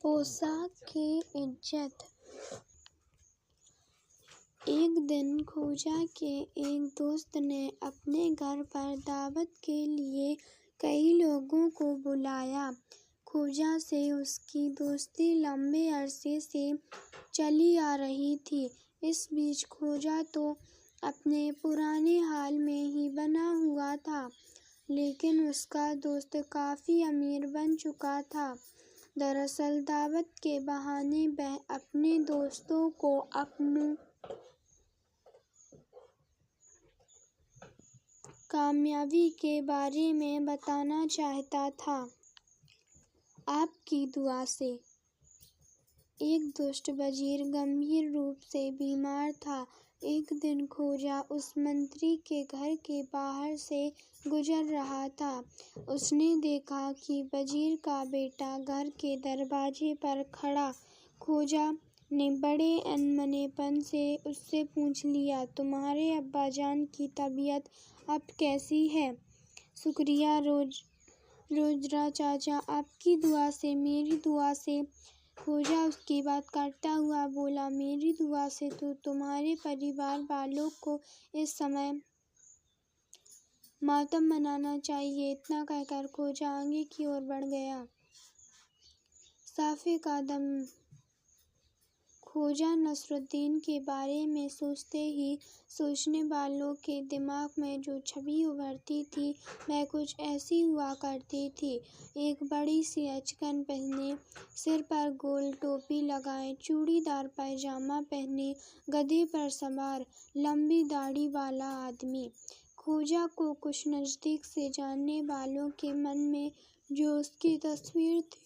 पोशाक की इज्जत। एक दिन खोजा के एक दोस्त ने अपने घर पर दावत के लिए कई लोगों को बुलाया। खोजा से उसकी दोस्ती लंबे अरसे से चली आ रही थी। इस बीच खोजा तो अपने पुराने हाल में ही बना हुआ था, लेकिन उसका दोस्त काफी अमीर बन चुका था। दरअसल दावत के बहाने वह अपने दोस्तों को अपनी कामयाबी के बारे में बताना चाहता था। आपकी दुआ से। एक दुष्ट वजीर गंभीर रूप से बीमार था। एक दिन खोजा उस मंत्री के घर के बाहर से गुजर रहा था। उसने देखा कि वजीर का बेटा घर के दरवाजे पर खड़ा। खोजा ने बड़े अनमनेपन से उससे पूछ लिया, तुम्हारे अब्बाजान की तबीयत अब कैसी है? शुक्रिया रोजरा चाचा, आपकी दुआ से, मेरी दुआ से। खोजा उसकी बात काटता हुआ बोला, मेरी दुआ से तो तुम्हारे परिवार वालों को इस समय मातम मनाना चाहिए। इतना कहकर खोजा आगे की ओर बढ़ गया। साफे का दम। खोजा नसरुद्दीन के बारे में सोचते ही सोचने वालों के दिमाग में जो छवि उभरती थी वह कुछ ऐसी हुआ करती थी। एक बड़ी सी अचकन पहने, सिर पर गोल टोपी लगाए, चूड़ीदार पैजामा पहने, गधे पर सवार, लंबी दाढ़ी वाला आदमी। खोजा को कुछ नजदीक से जानने वालों के मन में जो उसकी तस्वीर थी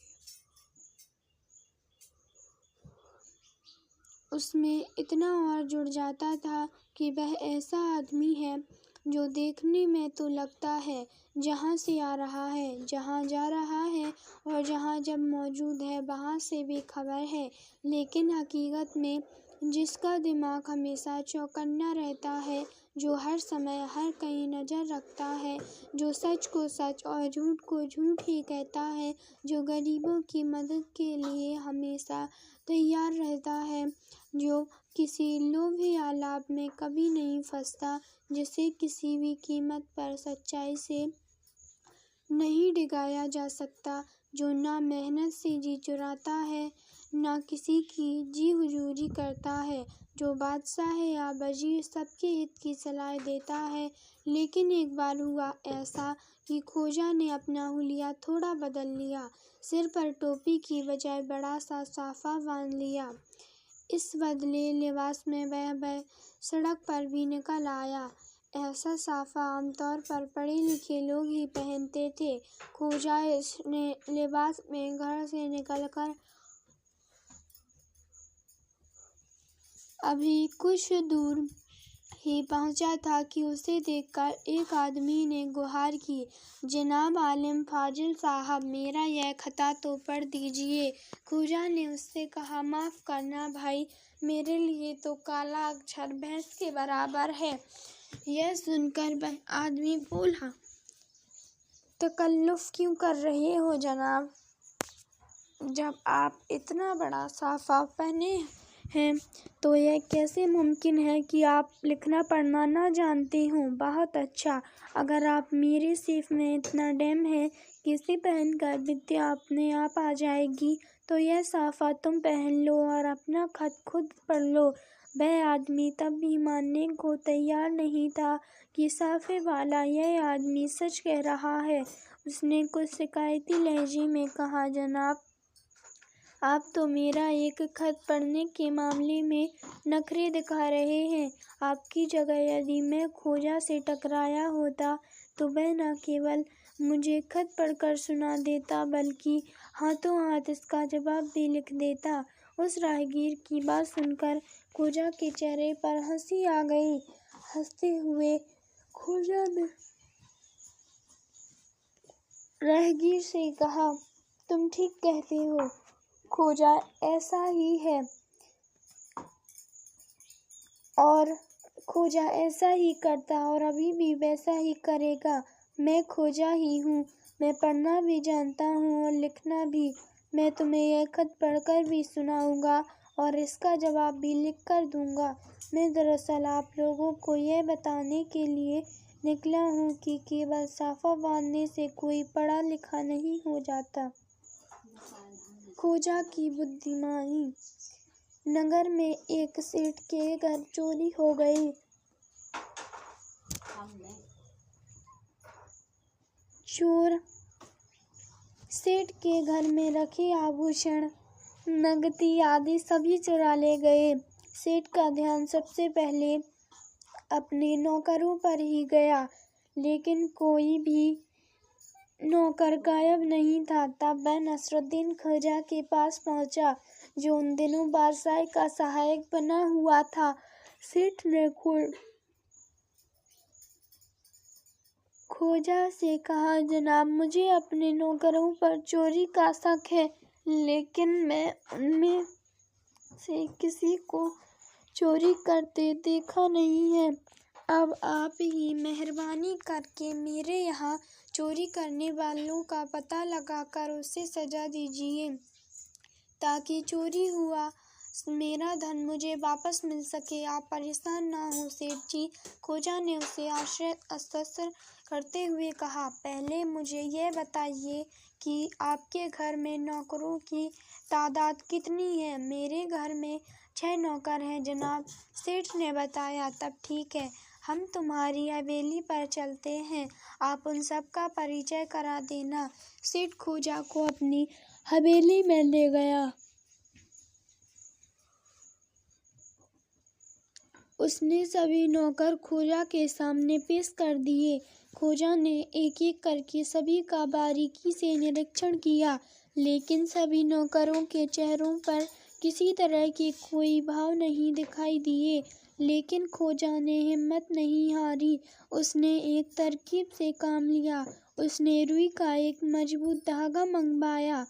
उसमें इतना और जुड़ जाता था कि वह ऐसा आदमी है जो देखने में तो लगता है जहाँ से आ रहा है, जहाँ जा रहा है और जहाँ जब मौजूद है वहाँ से बेखबर है, लेकिन हकीकत में जिसका दिमाग हमेशा चौकन्ना रहता है, जो हर समय हर कहीं नज़र रखता है, जो सच को सच और झूठ को झूठ ही कहता है, जो गरीबों की मदद के लिए हमेशा तैयार रहता है, जो किसी लोभ या लाभ में कभी नहीं फंसता, जिसे किसी भी कीमत पर सच्चाई से नहीं डिगाया जा सकता, जो ना मेहनत से जी चुराता है ना किसी की जी हुजूरी करता है, जो बादशाह या वजीर सबके हित की सलाह देता है। लेकिन एक बार हुआ ऐसा कि खोजा ने अपना हुलिया थोड़ा बदल लिया। सिर पर टोपी की बजाय बड़ा सा साफा बांध लिया। इस बदले लिबास में वह सड़क पर भी निकल आया। ऐसा साफा आमतौर पर पढ़े लिखे लोग ही पहनते थे। खोजा इस लिबास में घर से निकलकर अभी कुछ दूर ही पहुंचा था कि उसे देखकर एक आदमी ने गुहार की, जनाब आलिम फाजिल साहब, मेरा यह खता तो पढ़ दीजिए। खोजा ने उससे कहा, माफ करना भाई, मेरे लिए तो काला अक्षर भैंस के बराबर है। यह सुनकर वह आदमी बोला, तकल्लुफ क्यों कर रहे हो जनाब? जब आप इतना बड़ा साफा पहने हैं तो यह कैसे मुमकिन है कि आप लिखना पढ़ना ना जानते हो? बहुत अच्छा, अगर आप मेरे सेफ में इतना डैम है कि इसे पहनकर विद्या अपने आप आ जाएगी तो यह साफा तुम पहन लो और अपना खत खुद पढ़ लो। वह आदमी तब भी मानने को तैयार नहीं था कि साफे वाला यह आदमी सच कह रहा है। उसने कुछ शिकायती लहजे में कहा, जनाब आप तो मेरा एक खत पढ़ने के मामले में नखरे दिखा रहे हैं। आपकी जगह यदि मैं खोजा से टकराया होता तो वह न केवल मुझे खत पढ़कर सुना देता बल्कि हाथों हाथ इसका जवाब भी लिख देता। उस राहगीर की बात सुनकर खोजा के चेहरे पर हंसी आ गई। हंसते हुए खोजा ने राहगीर से कहा, तुम ठीक कहते हो खोजा, ऐसा ही है और खोजा ऐसा ही करता और अभी भी वैसा ही करेगा। मैं खोजा ही हूँ, मैं पढ़ना भी जानता हूँ और लिखना भी। मैं तुम्हें यह खत पढ़कर भी सुनाऊंगा और इसका जवाब भी लिख कर दूंगा। मैं दरअसल आप लोगों को यह बताने के लिए निकला हूँ कि केवल साफा बांधने से कोई पढ़ा लिखा नहीं हो जाता। खोजा की बुद्धिमानी। नगर में एक सेठ के घर चोरी हो गई। चोर सेठ के घर में रखे आभूषण, नगदी आदि सभी चुरा ले गए। सेठ का ध्यान सबसे पहले अपने नौकरों पर ही गया, लेकिन कोई भी नौकर गायब नहीं था। तब वह नसरुद्दीन खोजा के पास पहुंचा, जो उन दिनों बादशाह का सहायक बना हुआ था। सेठ ने खोजा से कहा, जनाब, मुझे अपने नौकरों पर चोरी का शक है, लेकिन मैं उनमें से किसी को चोरी करते देखा नहीं है। अब आप ही मेहरबानी करके मेरे यहाँ चोरी करने वालों का पता लगाकर उसे सजा दीजिए, ताकि चोरी हुआ मेरा धन मुझे वापस मिल सके। आप परेशान ना हो सेठ जी। खोजा ने उसे आश्वस्त करते हुए कहा, पहले मुझे यह बताइए कि आपके घर में नौकरों की तादाद कितनी है। मेरे घर में 6 नौकर हैं जनाब, सेठ ने बताया। तब ठीक है, हम तुम्हारी हवेली पर चलते हैं, आप उन सब का परिचय करा देना। सेठ खोजा को अपनी हवेली में ले गया। उसने सभी नौकर खोजा के सामने पेश कर दिए। खोजा ने एक एक करके सभी का बारीकी से निरीक्षण किया, लेकिन सभी नौकरों के चेहरों पर किसी तरह के कोई भाव नहीं दिखाई दिए। लेकिन खोजा ने हिम्मत नहीं हारी। उसने एक तरकीब से काम लिया। उसने रुई का एक मजबूत धागा मंगवाया।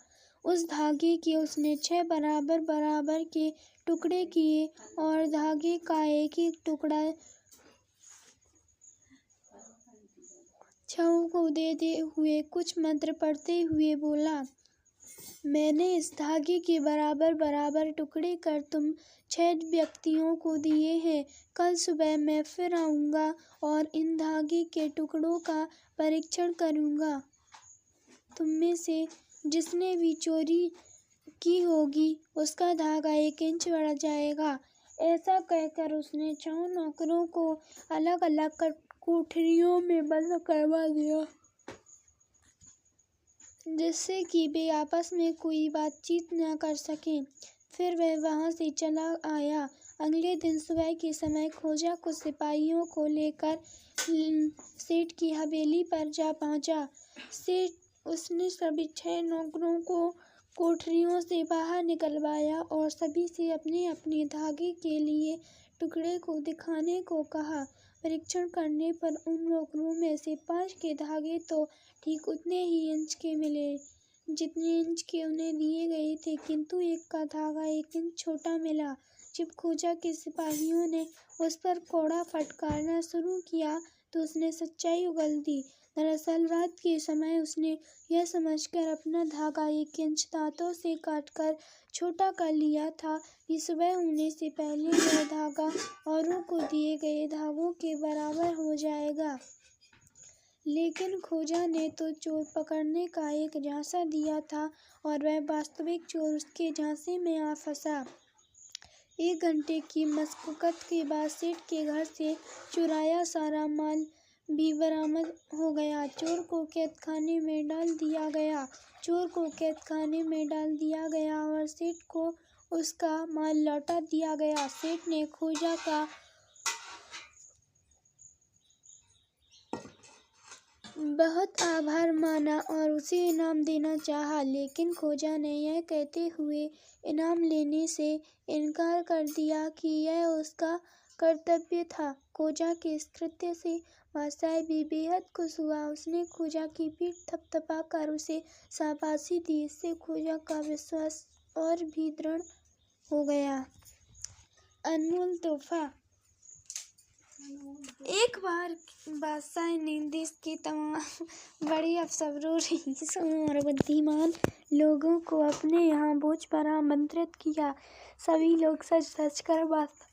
उस धागे के उसने 6 बराबर बराबर के टुकड़े किए और धागे का एक एक टुकड़ा छऊ को देते हुए कुछ मंत्र पढ़ते हुए बोला, मैंने इस धागे के बराबर बराबर टुकड़े कर तुम 6 व्यक्तियों को दिए हैं। कल सुबह मैं फिर आऊँगा और इन धागे के टुकड़ों का परीक्षण करूँगा। तुम में से जिसने भी चोरी की होगी उसका धागा 1 इंच बढ़ जाएगा। ऐसा कहकर उसने 6 नौकरों को अलग अलग कोठरियों में बंद करवा दिया, जिससे कि वे आपस में कोई बातचीत न कर सकें। फिर वह वहां से चला आया। अगले दिन सुबह के समय खोजा कुछ सिपाहियों को लेकर सेठ की हवेली पर जा पहुंचा। सेठ उसने सभी 6 नौकरों को कोठरियों से बाहर निकलवाया और सभी से अपने अपने धागे के लिए टुकड़े को दिखाने को कहा। परीक्षण करने पर उन नौकरों में से 5 के धागे तो ठीक उतने ही इंच के मिले जितने इंच के उन्हें दिए गए थे, किंतु एक का धागा 1 इंच छोटा मिला। जब खोजा के सिपाहियों ने उस पर कौड़ा फटकारना शुरू किया तो उसने सच्चाई उगल दी। दरअसल रात के समय उसने यह समझकर अपना धागा 1 इंच दांतों से काटकर छोटा कर लिया था कि सुबह होने से पहले यह धागा औरों को दिए गए धागों के बराबर हो जाएगा। लेकिन खोजा ने तो चोर पकड़ने का एक झांसा दिया था और वह वास्तविक चोर उसके झांसे में आ फंसा। 1 घंटे की मशक्कत के बाद सेठ के घर से चुराया सारा माल भी बरामद हो गया। चोर को कैदखाने में डाल दिया गया और सेठ को उसका माल लौटा दिया गया। सेठ ने खोजा का बहुत आभार माना और उसे इनाम देना चाहा, लेकिन खोजा ने यह कहते हुए इनाम लेने से इनकार कर दिया कि यह उसका कर्तव्य था। खोजा के इस कृत्य से बादशाह भी बेहद खुश हुआ। उसने खोजा की पीठ थपथपाकर उसे शाबाशी दी। इससे खोजा का विश्वास और भी दृढ़ हो गया। अनमोल तोहफा। एक बार बादशाह ने देश के तमाम बड़े अफसरों, रईसों और बुद्धिमान लोगों को अपने यहाँ भोज पर आमंत्रित किया। सभी लोग सज धज कर बादशाह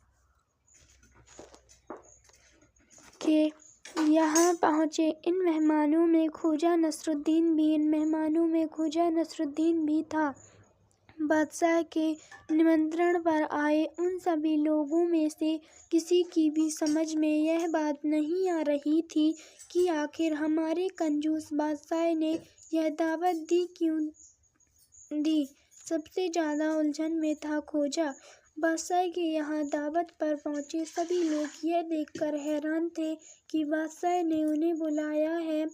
के यहाँ पहुँचे। इन मेहमानों में ख्वाजा नसरुद्दीन भी था। बादशाह के निमंत्रण पर आए उन सभी लोगों में से किसी की भी समझ में यह बात नहीं आ रही थी कि आखिर हमारे कंजूस बादशाह ने यह दावत दी क्यों दी। सबसे ज्यादा उलझन में था ख्वाजा। बादशाह के यहाँ दावत पर पहुँचे सभी लोग यह देखकर हैरान थे कि बादशाह ने उन्हें बुलाया है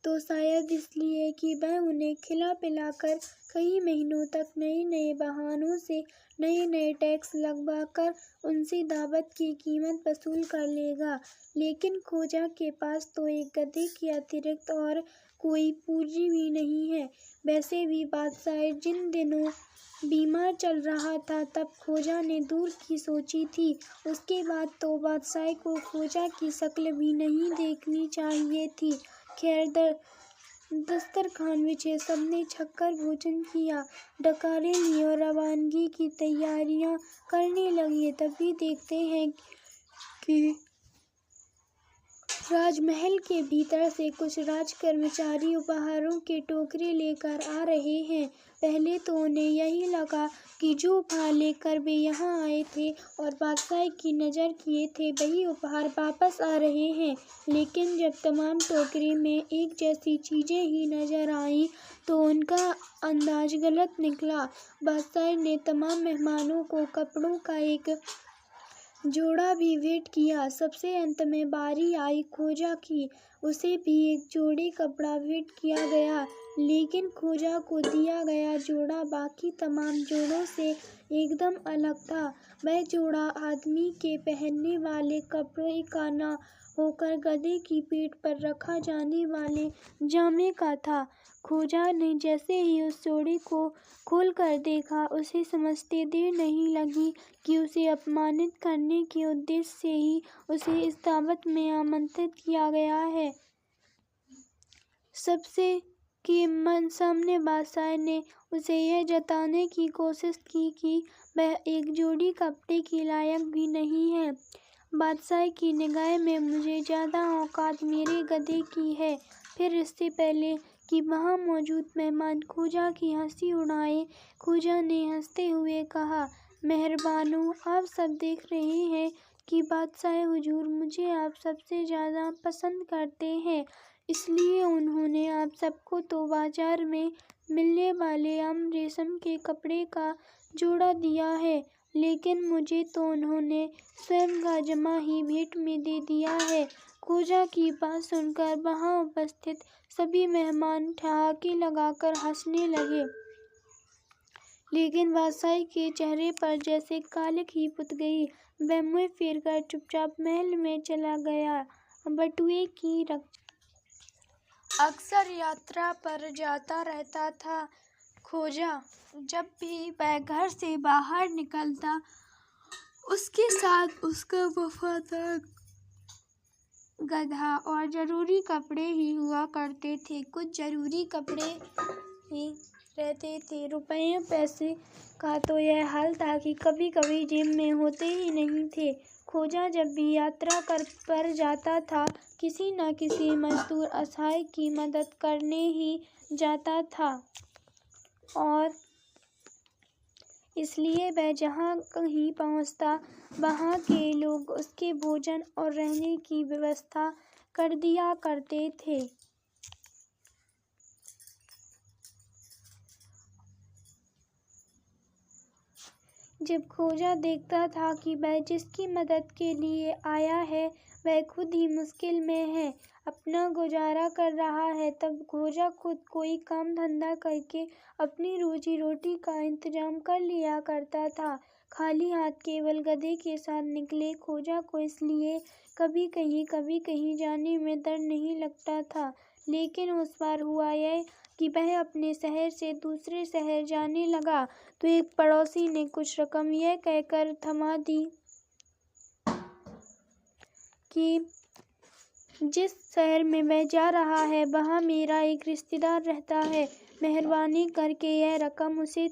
तो शायद इसलिए कि वह उन्हें खिला पिलाकर कई महीनों तक नए नए बहानों से नए नए टैक्स लगवाकर उनसे दावत की कीमत वसूल कर लेगा। लेकिन ख्वाजा के पास तो एक गधे के अतिरिक्त और कोई पूंजी भी नहीं है। वैसे भी बादशाह जिन दिनों बीमार चल रहा था तब ख्वाजा ने दूर की सोची थी। उसके बाद तो बादशाह को ख्वाजा की शक्ल भी नहीं देखनी चाहिए थी। खैर, दस्तरखान बिछे, सबने छक्कर भोजन किया, डकारे लिए और रवानगी की तैयारियां करने लगे। तभी देखते हैं कि राजमहल के भीतर से कुछ राजकर्मचारी उपहारों के टोकरे लेकर आ रहे हैं। पहले तो उन्हें यही लगा कि जो उपहार लेकर वे यहाँ आए थे और बादशाह की नज़र किए थे वही उपहार वापस आ रहे हैं। लेकिन जब तमाम टोकरे में एक जैसी चीज़ें ही नज़र आईं तो उनका अंदाज गलत निकला। बादशाह ने तमाम मेहमानों को कपड़ों का एक जोड़ा भी भेंट किया। सबसे अंत में बारी आई ख्वाजा की। उसे भी एक जोड़ी कपड़ा भेंट किया गया। लेकिन ख्वाजा को दिया गया जोड़ा बाकी तमाम जोड़ों से एकदम अलग था। वह जोड़ा आदमी के पहनने वाले कपड़े का न होकर गधे की पीठ पर रखा जाने वाले जामे का था। ख्वाजा ने जैसे ही उस जोड़े को खोल कर देखा, उसे समझते देर नहीं लगी कि उसे अपमानित करने के उद्देश्य से ही उसे इस दावत में आमंत्रित किया गया है। सबसे के सामने बादशाह ने उसे यह जताने की कोशिश की कि वह एक जोड़ी कपड़े के लायक भी नहीं है। बादशाह की निगाह में मुझे ज़्यादा औकात मेरे गधे की है। फिर इससे पहले कि वहाँ मौजूद मेहमान ख्वाजा की हंसी उड़ाएं, ख्वाजा ने हंसते हुए कहा, मेहरबानों, आप सब देख रहे हैं कि बादशाह हुजूर मुझे आप सबसे ज़्यादा पसंद करते हैं। इसलिए उन्होंने आप सबको तो बाजार में मिलने वाले आम रेशम के कपड़े का जोड़ा दिया है, लेकिन मुझे तो उन्होंने स्वयं का जमा ही भेंट में दे दिया है। ख्वाजा की बात सुनकर वहाँ उपस्थित सभी मेहमान ठहाके लगाकर हंसने लगे। लेकिन बादशाह के चेहरे पर जैसे कालिक ही पुत गई। वह मुँह फेर कर चुपचाप महल में चला गया। बटुए की अक्सर यात्रा पर जाता रहता था ख्वाजा। जब भी वह घर से बाहर निकलता, उसके साथ उसका वफादार गधा और जरूरी कपड़े ही हुआ करते थे। कुछ जरूरी कपड़े ही रहते थे। रुपये पैसे का तो यह हाल था कि कभी कभी जेब में होते ही नहीं थे। ख्वाजा जब भी यात्रा पर जाता था, किसी न किसी मजदूर असहाय की मदद करने ही जाता था और इसलिए वह जहाँ कहीं पहुँचता वहाँ के लोग उसके भोजन और रहने की व्यवस्था कर दिया करते थे। जब ख्वाजा देखता था कि वह जिसकी मदद के लिए आया है वह खुद ही मुश्किल में है, अपना गुजारा कर रहा है, तब ख्वाजा खुद कोई काम धंधा करके अपनी रोजी रोटी का इंतजाम कर लिया करता था। खाली हाथ केवल गधे के साथ निकले ख्वाजा को इसलिए कभी कहीं जाने में डर नहीं लगता था। लेकिन उस बार हुआ यह कि वह अपने शहर से दूसरे शहर जाने लगा तो एक पड़ोसी ने कुछ रकम यह कहकर थमा दी कि जिस शहर में मैं जा रहा है वहाँ मेरा एक रिश्तेदार रहता है, मेहरबानी करके यह रकम उसे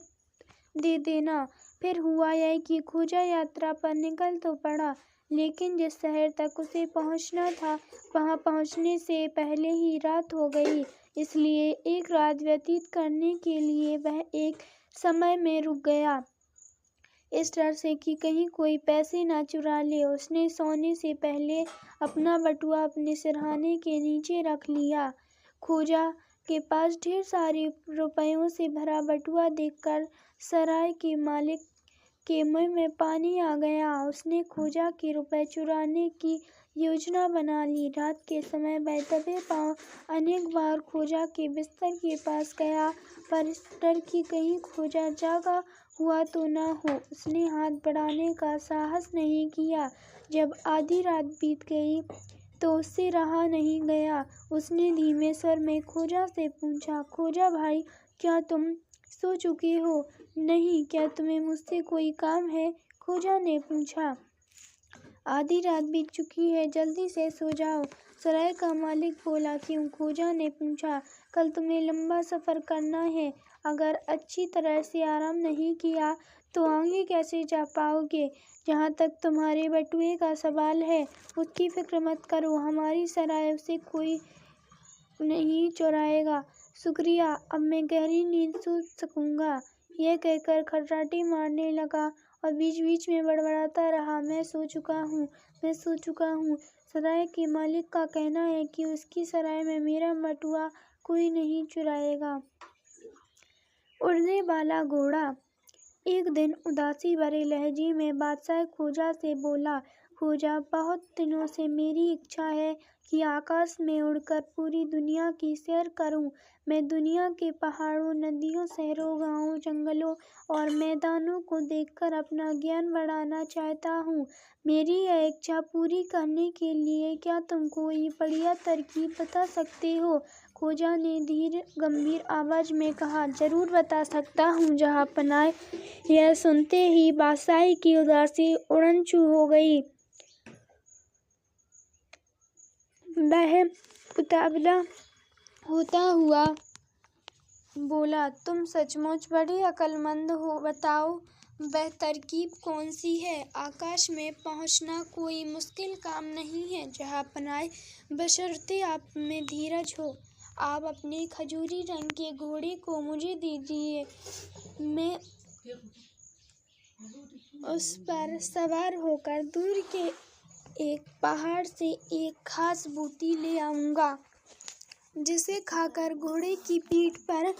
दे देना। फिर हुआ यह कि खोजा यात्रा पर निकल तो पड़ा, लेकिन जिस शहर तक उसे पहुँचना था वहाँ पहुँचने से पहले ही रात हो गई। इसलिए एक रात व्यतीत करने के लिए वह एक समय में रुक गया। इस डर से कि कहीं कोई पैसे ना चुरा ले, उसने सोने से पहले अपना बटुआ अपने सिरहाने के नीचे रख लिया। खोजा के पास ढेर सारे रुपयों से भरा बटुआ देखकर सराय के मालिक के मुंह में पानी आ गया। उसने खोजा के रुपए चुराने की योजना बना ली। रात के समय वह दबे पांव अनेक बार खोजा के बिस्तर के पास गया, पर इस डर कि कहीं खोजा जागा हुआ तो न हो, उसने हाथ बढ़ाने का साहस नहीं किया। जब आधी रात बीत गई तो उससे रहा नहीं गया। उसने धीमे स्वर में खोजा से पूछा, खोजा भाई, क्या तुम सो चुके हो? नहीं, क्या तुम्हें मुझसे कोई काम है? खोजा ने पूछा। आधी रात बीत चुकी है, जल्दी से सो जाओ, सराय का मालिक बोला। क्यों? खोजा ने पूछा। कल तुम्हें लंबा सफ़र करना है, अगर अच्छी तरह से आराम नहीं किया तो आगे कैसे जा पाओगे? जहाँ तक तुम्हारे बटुए का सवाल है, उसकी फिक्र मत करो, हमारी सराय उसे कोई नहीं चुराएगा। शुक्रिया, अब मैं गहरी नींद सो सकूँगा। यह कहकर खर्राटे मारने लगा और बीच बीच में बड़बड़ाता रहा, मैं सो चुका हूँ, मैं सो चुका हूँ। सराय के मालिक का कहना है कि उसकी सराय में मेरा बटुआ कोई नहीं चुराएगा। उड़ने वाला घोड़ा। एक दिन उदासी भरे लहजे में बादशाह खोजा से बोला, खोजा, बहुत दिनों से मेरी इच्छा है कि आकाश में उड़कर पूरी दुनिया की सैर करूं। मैं दुनिया के पहाड़ों, नदियों, शहरों, गांवों, जंगलों और मैदानों को देखकर अपना ज्ञान बढ़ाना चाहता हूँ। मेरी यह इच्छा पूरी करने के लिए क्या तुम कोई बढ़िया तरकीब बता सकते हो? खोजा ने धीर गंभीर आवाज में कहा, जरूर बता सकता हूँ जहाँपनाह। यह सुनते ही बादशाह की उदासी उड़नछू हो गई। वह उतावला होता हुआ बोला, तुम सचमुच बड़े अक्लमंद हो, बताओ वह तरकीब कौन सी है? आकाश में पहुंचना कोई मुश्किल काम नहीं है जहाँपनाह, बशर्ते आप में धीरज हो। आप अपने खजूरी रंग के घोड़े को मुझे दीजिए, मैं उस पर सवार होकर दूर के एक पहाड़ से एक खास बूटी ले आऊंगा, जिसे खाकर घोड़े की पीठ पर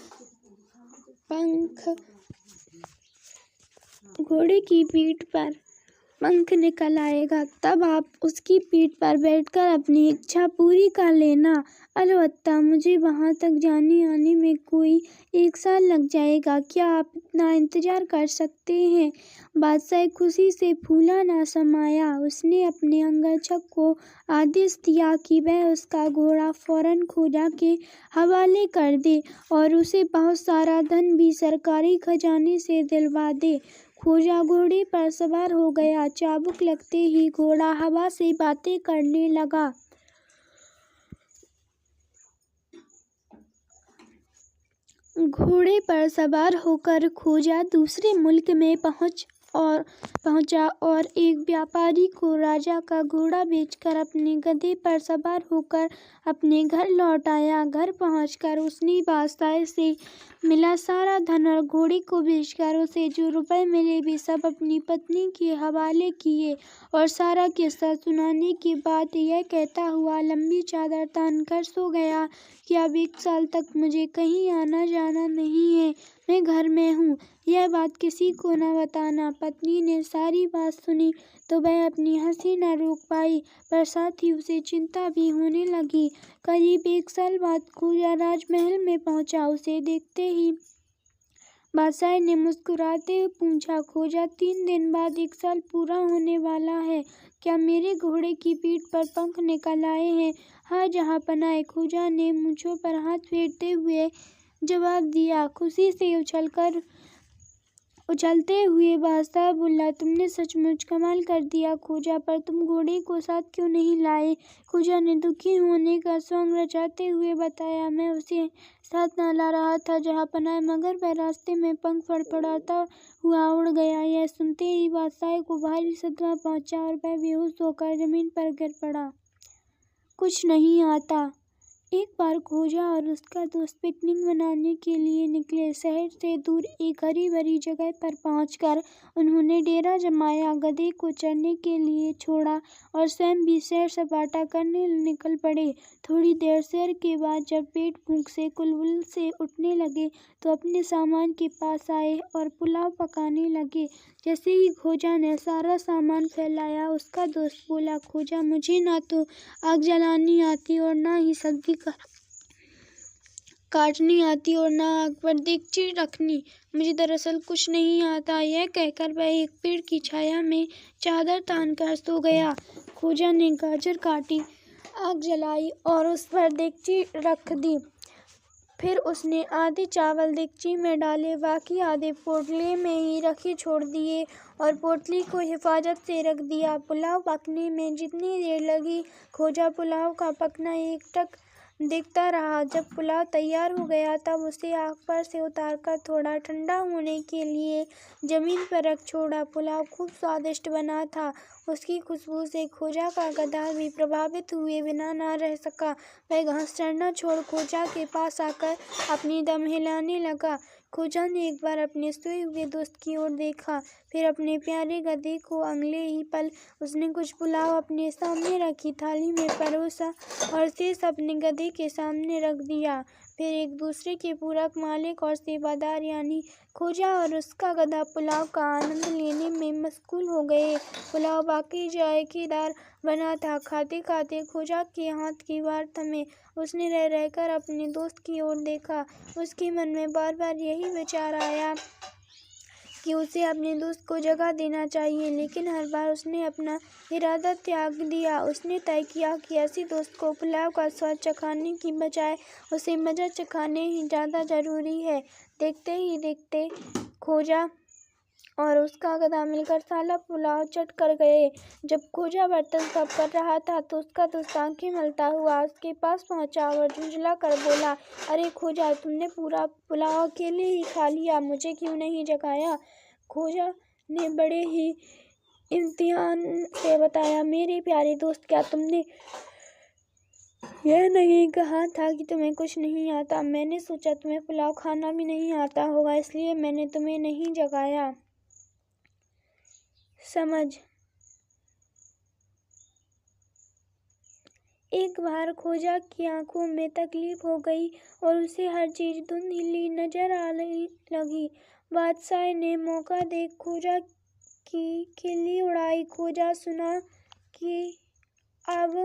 पंख निकल आएगा। तब आप उसकी पीठ पर बैठकर अपनी इच्छा पूरी कर लेना। अलबत्ता मुझे वहां तक जाने आने में कोई 1 साल लग जाएगा। क्या आप इतना इंतजार कर सकते हैं? बादशाह खुशी से फूला ना समाया। उसने अपने अंगरक्षक को आदेश दिया कि वह उसका घोड़ा फौरन खोजा के हवाले कर दे और उसे बहुत सारा धन भी सरकारी खजाने से दिलवा दे। खोजा घोड़े पर सवार हो गया। चाबुक लगते ही घोड़ा हवा से बातें करने लगा। घोड़े पर सवार होकर खोजा दूसरे मुल्क में पहुंचा और एक व्यापारी को राजा का घोड़ा बेचकर अपने गधे पर सवार होकर अपने घर लौट आया। घर पहुंचकर उसने बादशाह से मिला सारा धन और घोड़े को बेचकर उसे जो रुपए मिले भी सब अपनी पत्नी के हवाले किए और सारा किस्सा सुनाने के बाद यह कहता हुआ लंबी चादर तानकर सो गया कि अब 1 साल तक मुझे कहीं आना जाना नहीं है, मैं घर में हूँ, यह बात किसी को न बताना। पत्नी ने सारी बात सुनी तो वह अपनी हंसी न रोक पाई, पर साथ ही उसे चिंता भी होने लगी। करीब 1 साल बाद खोजा राजमहल में पहुंचा। उसे देखते ही बादशाह ने मुस्कुराते हुए पूछा, खोजा, 3 दिन बाद 1 साल पूरा होने वाला है, क्या मेरे घोड़े की पीठ पर पंख निकल आए हैं? हाँ जहाँपनाह, खोजा ने मूंछों पर हाथ फेरते हुए जवाब दिया। खुशी से उछलते हुए बादशाह बोला, तुमने सचमुच कमाल कर दिया खोजा, पर तुम घोड़े को साथ क्यों नहीं लाए? खोजा ने दुखी होने का सॉन्ग रचाते हुए बताया, मैं उसे साथ न ला रहा था जहाँ पनाह, मगर वह रास्ते में पंख फड़फड़ाता हुआ उड़ गया। यह सुनते ही बादशाह को भारी सदमा पहुंचा और वह बेहोश होकर जमीन पर गिर पड़ा। कुछ नहीं आता। एक बार खोजा और उसका दोस्त पिकनिक मनाने के लिए निकले। शहर से दूर एक हरी भरी जगह पर पहुंचकर उन्होंने डेरा जमाया, गधे को चरने के लिए छोड़ा और स्वयं भी सैर सपाटा करने निकल पड़े। थोड़ी देर सैर के बाद जब पेट भूख से कुलबुल से उठने लगे तो अपने सामान के पास आए और पुलाव पकाने लगे। जैसे ही खोजा ने सारा सामान फैलाया, उसका दोस्त बोला, खोजा, मुझे ना तो आग जलानी आती और ना ही सब्जी काटनी आती और ना आग पर देगची रखनी। मुझे दरअसल कुछ नहीं आता। यह कहकर वह एक पेड़ की छाया में चादर तान कर सो गया। खोजा ने गाजर काटी, आग जलाई और उस पर देगची रख दी। फिर उसने आधे चावल देगची में डाले, बाकी आधे पोटली में ही रखे छोड़ दिए और पोटली को हिफाजत से रख दिया। पुलाव पकने में जितनी देर लगी, खोजा पुलाव का पकना एकटक देखता रहा। जब पुलाव तैयार हो गया तब उसे आग पर से उतारकर थोड़ा ठंडा होने के लिए जमीन पर रख छोड़ा। पुलाव खूब स्वादिष्ट बना था। उसकी खुशबू से खोजा का गधा भी प्रभावित हुए बिना न रह सका। वह घास चरना छोड़ खोजा के पास आकर अपनी दम हिलाने लगा। खोजा ने एक बार अपने सोए हुए दोस्त की ओर देखा, फिर अपने प्यारे गधे को। अगले ही पल उसने कुछ पुलाव अपने सामने रखी थाली में परोसा और शेष अपने गधे के सामने रख दिया। फिर एक दूसरे के पूरक मालिक और सेवादार यानी खोजा और उसका गधा पुलाव का आनंद लेने में मशगूल हो गए। पुलाव वाकई जायकेदार बना था। खाते खाते खोजा के हाथ की वार थमे। उसने रह रहकर अपने दोस्त की ओर देखा। उसके मन में बार बार यही विचार आया कि उसे अपने दोस्त को जगह देना चाहिए, लेकिन हर बार उसने अपना इरादा त्याग दिया। उसने तय किया कि ऐसे दोस्त को पुलाव का स्वाद चखाने की बजाय उसे मज़ा चखाने ही ज़्यादा ज़रूरी है। देखते ही देखते खोजा और उसका गधा मिलकर साला पुलाव चट कर गए। जब खोजा बर्तन साफ कर रहा था तो उसका दोस्त आंखें मलता हुआ उसके पास पहुंचा और झुंझला कर बोला, अरे खोजा, तुमने पूरा पुलाव अकेले ही खा लिया, मुझे क्यों नहीं जगाया? खोजा ने बड़े ही इम्तिहान से बताया, मेरे प्यारे दोस्त, क्या तुमने यह नहीं कहा था कि तुम्हें कुछ नहीं आता? मैंने सोचा तुम्हें पुलाव खाना भी नहीं आता होगा, इसलिए मैंने तुम्हें नहीं जगाया। समझ। एक बार खोजा की आंखों में तकलीफ हो गई और उसे हर चीज धुंधली नजर आने लगी। बादशाह ने मौका देख खोजा की खिल्ली उड़ाई। खोजा सुना कि अब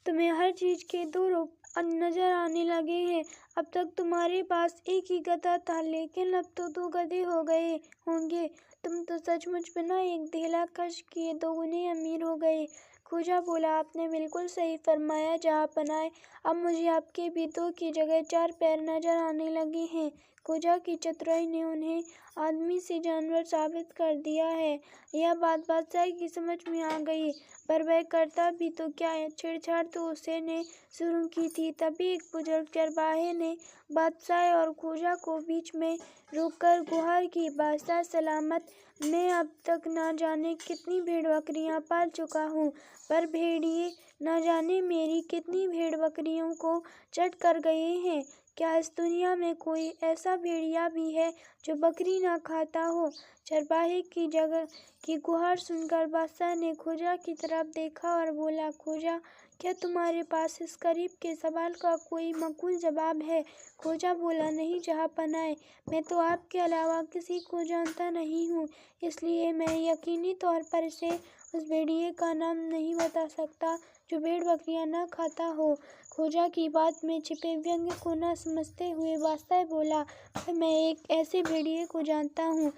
तुम्हें हर चीज के दो रूप नजर आने लगे हैं। अब तक तुम्हारे पास एक ही गधा था, लेकिन अब तो दो गधे हो गए होंगे। तुम तो सचमुच बिना एक धेला खर्च किए दोगुने अमीर हो गए। खोजा बोला, आपने बिल्कुल सही फरमाया जहाँ पनाह। अब मुझे आपके भी दो की जगह चार पैर नजर आने लगे हैं। खोजा की चतुराई ने उन्हें आदमी से जानवर साबित कर दिया है। यह बात बादशाह की समझ में आ गई, पर वह करता भी तो क्या है। छेड़छाड़ तो उसे ने शुरू की थी। तभी एक बुजुर्ग चरवाहे ने बादशाह और खोजा को बीच में रोककर गुहार की, बादशाह सलामत, मैं अब तक न जाने कितनी भेड़ बकरियां पाल चुका हूँ, पर भेड़िए न जाने मेरी कितनी भेड़ बकरियों को चट कर गए हैं। क्या इस दुनिया में कोई ऐसा भेड़िया भी है जो बकरी ना खाता हो? चरवाहे की जगह की गुहार सुनकर बादशाह ने खोजा की तरफ देखा और बोला, खोजा, क्या तुम्हारे पास इस गरीब के सवाल का कोई माकूल जवाब है? खोजा बोला, नहीं जहाँ पनाह, मैं तो आपके अलावा किसी को जानता नहीं हूँ, इसलिए मैं यकीनी तौर पर इसे उस भेड़िए का नाम नहीं बता सकता जो भेड़ बकरियां न खाता हो। खोजा की बात में छिपे व्यंग्य को न समझते हुए बादशाह बोला, मैं एक ऐसे भेड़िए को जानता हूँ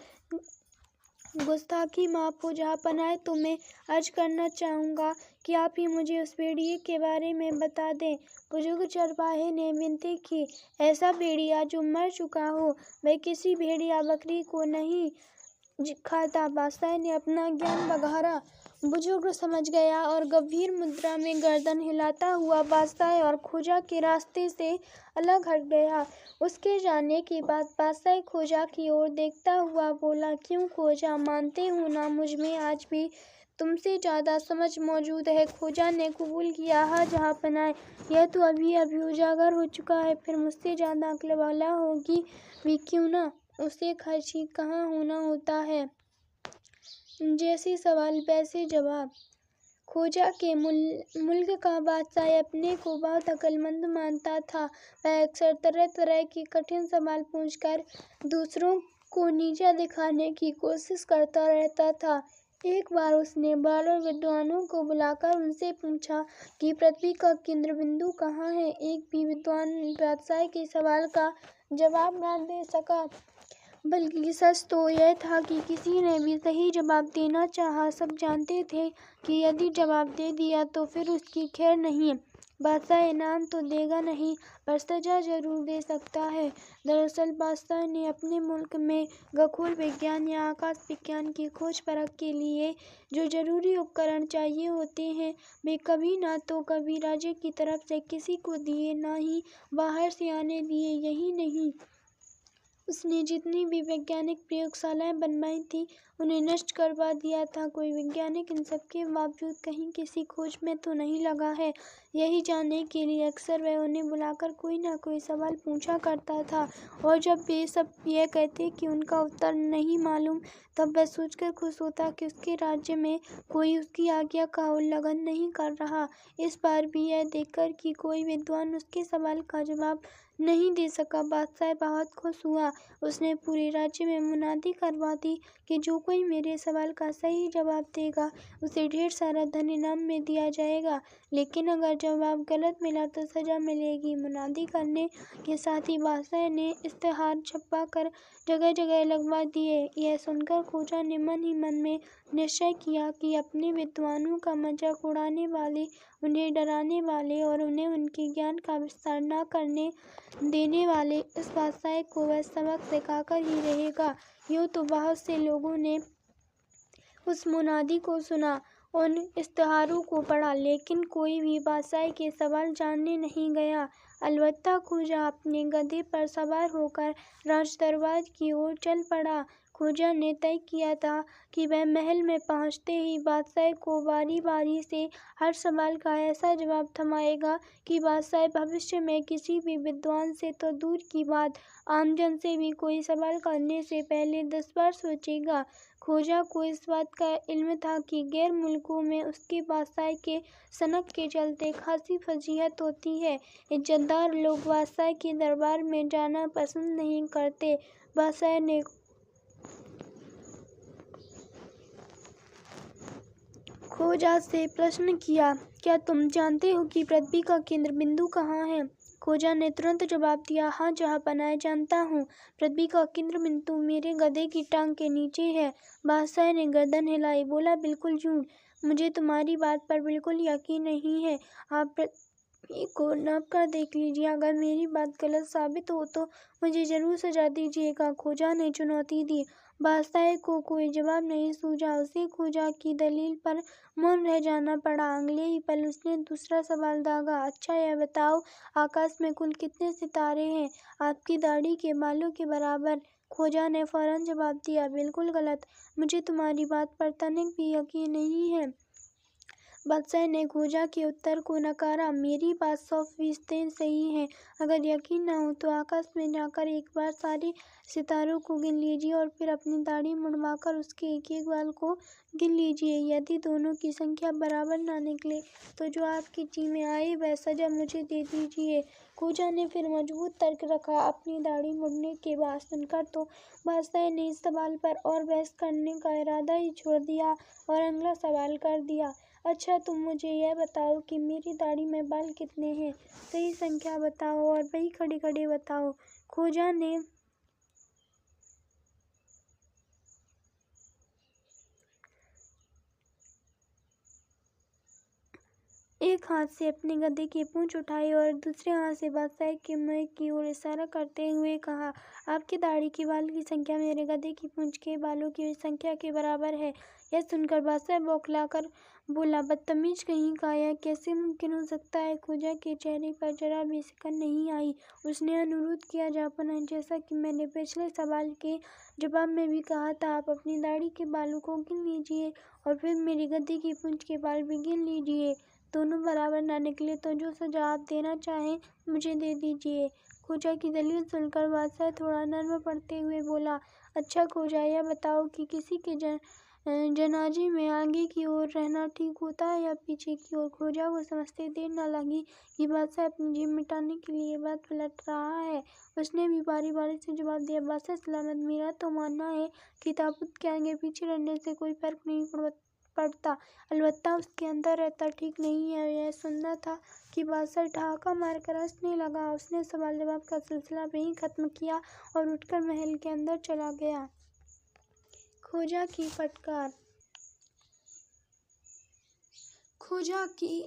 गुस्ताखी माफ हो जहाँपनाह। तो मैं अर्ज करना चाहूँगा कि आप ही मुझे उस भेड़िए के बारे में बता दें। बुजुर्ग चरवाहे ने विनती की। ऐसा भेड़िया जो मर चुका हो, वह किसी भेड़िया बकरी को नहीं खाता। बादशाह ने अपना ज्ञान बघारा। बुजुर्ग समझ गया और गंभीर मुद्रा में गर्दन हिलाता हुआ बादशाह और खोजा के रास्ते से अलग हट गया। उसके जाने के बाद बादशाह खोजा की ओर देखता हुआ बोला, क्यों खोजा, मानते हो ना मुझमें आज भी तुमसे ज्यादा समझ मौजूद है। खोजा ने कबूल किया। हाँ जहाँपनाह, यह तो अभी अभी उजागर हो चुका है, फिर मुझसे ज्यादा अक्ल वाला होगी भी क्यों ना। उसे खर्ची कहाँ होना होता है। जैसे सवाल वैसे जवाब। खोजा के मुल्क का बादशाह अपने को बहुत अक्लमंद मानता था। वह अक्सर तरह तरह के कठिन सवाल पूछकर दूसरों को नीचा दिखाने की कोशिश करता रहता था। एक बार उसने 12 विद्वानों को बुलाकर उनसे पूछा कि पृथ्वी का केंद्र बिंदु कहाँ है। एक भी विद्वान बादशाह के सवाल का जवाब न दे सका। बल्कि सच तो यह था कि किसी ने भी सही जवाब देना चाहा। सब जानते थे कि यदि जवाब दे दिया तो फिर उसकी खैर नहीं। बादशाह इनाम तो देगा नहीं, पर सजा जरूर दे सकता है। दरअसल बादशाह ने अपने मुल्क में खगोल विज्ञान या आकाश विज्ञान की खोज परख के लिए जो जरूरी उपकरण चाहिए होते हैं, वे कभी ना तो कभी राज्य की तरफ से किसी को दिए, ना ही बाहर से आने दिए। यही नहीं, उसने जितनी भी वैज्ञानिक प्रयोगशालाएं बनवाई थी, उन्हें नष्ट करवा दिया था। कोई वैज्ञानिक इन सब के बावजूद कहीं किसी खोज में तो नहीं लगा है, यही जानने के लिए अक्सर वह उन्हें बुलाकर कोई ना कोई सवाल पूछा करता था। और जब वे सब यह कहते कि उनका उत्तर नहीं मालूम, तब वह सोचकर खुश होता कि उसके राज्य में कोई उसकी आज्ञा का उल्लंघन नहीं कर रहा। इस बार भी यह देखकर कि कोई विद्वान उसके सवाल का जवाब नहीं दे सका, बादशाह बहुत खुश हुआ। उसने पूरे राज्य में मुनादी करवा दी कि जो कोई मेरे सवाल का सही जवाब देगा, उसे ढेर सारा धन इनाम में दिया जाएगा, लेकिन अगर जवाब गलत मिला तो सजा मिलेगी। मुनादी करने के साथ ही बादशाह ने इश्तेहार छपवा कर जगह जगह लगवा दिए। यह सुनकर खोजा ने मन ही मन में निश्चय किया कि अपने विद्वानों का मजाक उड़ाने वाले, उन्हें डराने वाले और उन्हें उनके ज्ञान का विस्तार न करने देने वाले इस बादशाह को वह सबक सिखाकर ही रहेगा। यूँ तो बहुत से लोगों ने उस मुनादी को सुना, उन इश्तेहारों को पढ़ा, लेकिन कोई भी बादशाह के सवाल जानने नहीं गया। अलबत्ता खोजा अपने गधे पर सवार होकर राजदरबार की ओर चल पड़ा। खोजा ने तय किया था कि वह महल में पहुंचते ही बादशाह को बारी बारी से हर सवाल का ऐसा जवाब थमाएगा कि बादशाह भविष्य में किसी भी विद्वान से तो दूर की बात, आमजन से भी कोई सवाल करने से पहले 10 बार सोचेगा। खोजा को इस बात का इल्म था कि गैर मुल्कों में उसके बादशाह के सनक के चलते खासी फजीहत होती है। इज्जतदार लोग बादशाह के दरबार में जाना पसंद नहीं करते। बादशाह ने खोजा से प्रश्न किया, क्या तुम जानते हो कि पृथ्वी का केंद्र बिंदु कहाँ है? खोजा ने तुरंत जवाब दिया, हाँ जहाँपनाह, जानता हूँ। पृथ्वी का केंद्र बिंदु मेरे गधे की टांग के नीचे है। बादशाह ने गर्दन हिलाई, बोला, बिल्कुल झूठ, मुझे तुम्हारी बात पर बिल्कुल यकीन नहीं है। आप पृथ्वी को नाप कर देख लीजिए, अगर मेरी बात गलत साबित हो तो मुझे जरूर सजा दीजिएगा। खोजा ने चुनौती दी। बादशाह को कोई जवाब नहीं सूझा। उसे खोजा की दलील पर मौन रह जाना पड़ा। अगले ही पल उसने दूसरा सवाल दागा, अच्छा यह बताओ, आकाश में कुल कितने सितारे हैं? आपकी दाढ़ी के बालों के बराबर। खोजा ने फौरन जवाब दिया, बिल्कुल गलत, मुझे तुम्हारी बात पर तनिक भी यकीन नहीं है। बादशाह ने खोजा के उत्तर को नकारा, मेरी बात 100% सही है। अगर यकीन न हो तो आकाश में जाकर एक बार सारे सितारों को गिन लीजिए और फिर अपनी दाढ़ी मुड़वाकर उसके एक एक बाल को गिन लीजिए। यदि दोनों की संख्या बराबर ना निकले तो जो आपकी जी में आए वह सजा मुझे दे दीजिए। खोजा ने फिर मजबूत तर्क रखा। अपनी दाढ़ी मुड़ने के बाद सुनकर तो बादशाह ने इस सवाल पर और बहस करने का इरादा ही छोड़ दिया और अगला सवाल कर दिया, अच्छा तुम मुझे यह बताओ कि मेरी दाढ़ी में बाल कितने हैं? सही संख्या बताओ और वही खड़े खड़े बताओ। खोजा ने एक हाथ से अपने गधे की पूंछ उठाई और दूसरे हाथ से बादशाह के मुंह की ओर इशारा करते हुए कहा, आपकी दाढ़ी के बाल की संख्या मेरे गधे की पूंछ के बालों की संख्या के बराबर है। यह सुनकर बादशाह बौखलाकर बोला, बदतमीज कहीं का, यह कैसे मुमकिन हो सकता है। खोजा के चेहरे पर जरा भी सिकन नहीं आई। उसने अनुरोध किया, जापना, जैसा कि मैंने पिछले सवाल के जवाब में भी कहा था, आप अपनी दाढ़ी के बालों को गिन लीजिए और फिर मेरी गधे की पूंछ के बाल भी गिन लीजिए। दोनों बराबर ना निकले तो जो सजा आप देना चाहें मुझे दे दीजिए। खोजा की दलील सुनकर बादशाह थोड़ा नर्म पड़ते हुए बोला, अच्छा खोजा, यह बताओ कि किसी के जनाजे में आगे की ओर रहना ठीक होता है या पीछे की ओर। खोजा को समझते देर न लगी कि बादशाह अपनी जीभ मिटाने के लिए बात पलट रहा है। उसने भी बारी बारी से जवाब दिया, बादशाह सलामत, मेरा तो मानना है कि ताबूत के आगे पीछे रहने से कोई फर्क नहीं पड़ता, अलबत्ता उसके अंदर रहता ठीक नहीं है। यह सुनना था कि बादशाह ठहाका मारकर हंसने लगा। उसने सवाल जवाब का सिलसिला वहीं खत्म किया और उठकर महल के अंदर चला गया। खोजा की फटकार। खोजा की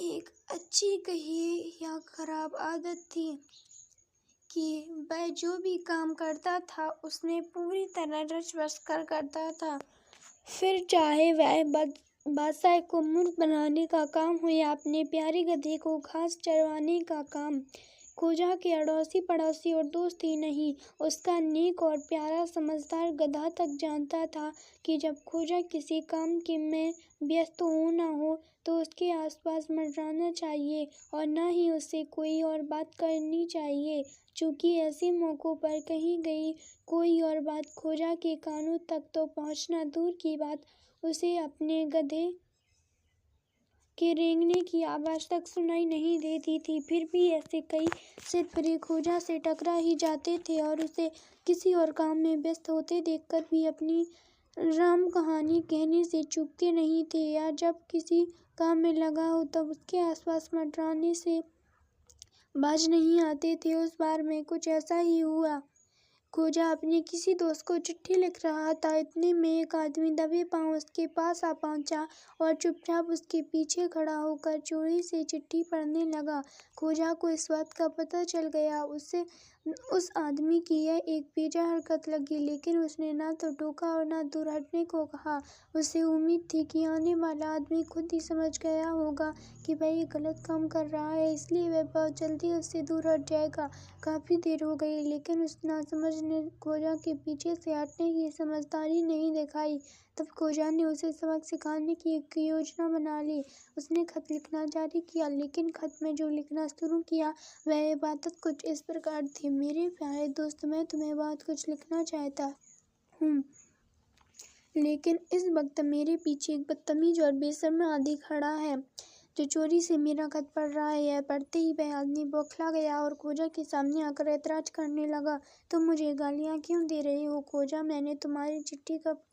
एक अच्छी कहिए या खराब आदत थी कि वह जो भी काम करता था उसमें पूरी तरह रच बस कर करता था, फिर चाहे वह बादशाह को मूर्ख बनाने का काम हो या अपने प्यारे गधे को घास चरवाने का काम। खोजा के अड़ोसी पड़ोसी और दोस्त ही नहीं, उसका नेक और प्यारा समझदार गधा तक जानता था कि जब खोजा किसी काम के में व्यस्त हो ना हो तो उसके आसपास मंडराना चाहिए और न ही उससे कोई और बात करनी चाहिए, चूँकि ऐसे मौक़ों पर कही गई कोई और बात खोजा के कानों तक तो पहुँचना दूर की बात, उसे अपने गधे के रेंगने की आवाज़ तक सुनाई नहीं देती थी। फिर भी ऐसे कई सिरफिरे खोजा से टकरा ही जाते थे और उसे किसी और काम में व्यस्त होते देखकर भी अपनी राम कहानी कहने से चूकते नहीं थे, या जब किसी काम में लगा हो तब उसके आसपास मंडराने से बाज नहीं आते थे। उस बार में कुछ ऐसा ही हुआ। खोजा अपने किसी दोस्त को चिट्ठी लिख रहा था, इतने में एक आदमी दबे पांव उसके पास आ पहुंचा और चुपचाप उसके पीछे खड़ा होकर चोरी से चिट्ठी पढ़ने लगा। खोजा को इस बात का पता चल गया। उसे उस आदमी की यह एक बेजा हरकत लगी, लेकिन उसने ना तो टोका और ना दूर हटने को कहा। उसे उम्मीद थी कि आने वाला आदमी खुद ही समझ गया होगा कि वह ये गलत काम कर रहा है, इसलिए वह बहुत जल्दी उससे दूर हट जाएगा। काफ़ी देर हो गई, लेकिन उस नासमझ ने खोजा के पीछे से हटने की समझदारी नहीं दिखाई। तब खोजा ने उसे सबक सिखाने की एक योजना बना ली। उसने खत लिखना जारी किया, लेकिन खत में जो लिखना शुरू किया वह इबादत कुछ इस प्रकार थी, मेरे प्यारे दोस्त, मैं तुम्हें बहुत कुछ लिखना चाहता हूँ, लेकिन इस वक्त मेरे पीछे एक बदतमीज और बेशर्म आदमी खड़ा है जो चोरी से मेरा खत पढ़ रहा है। यह पढ़ते ही वह आदमी बौखला गया और खोजा के सामने आकर ऐतराज करने लगा, तुम मुझे गालियाँ क्यों दे रहे हो खोजा, मैंने तुम्हारी चिट्ठी कब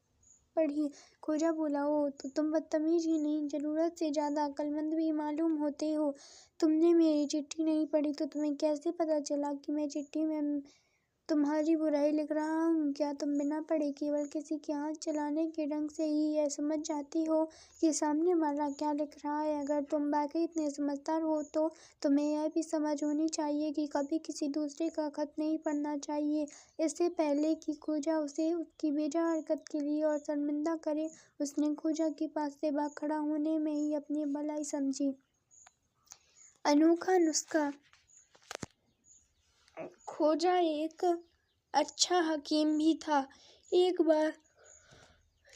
पढ़ी। खोजा बोला, ओ तो तुम बदतमीज ही नहीं, ज़रूरत से ज़्यादा अक्लमंद भी मालूम होते हो। तुमने मेरी चिट्ठी नहीं पढ़ी तो तुम्हें कैसे पता चला कि मैं चिट्ठी में तुम्हारी बुराई लिख रहा हूँ। क्या तुम बिना पढ़े केवल किसी के हाथ चलाने के ढंग से ही यह समझ जाती हो कि सामने वाला क्या लिख रहा है। अगर तुम वाकई इतने समझदार हो तो तुम्हें यह भी समझ होनी चाहिए कि कभी किसी दूसरे का खत नहीं पढ़ना चाहिए। इससे पहले कि खोजा उसे उसकी बेजा हरकत के लिए और शर्मिंदा करे, उसने खोजा के पास से भाग खड़ा होने में ही अपनी भलाई समझी। अनोखा नुस्खा। खोजा एक अच्छा हकीम भी था। एक बार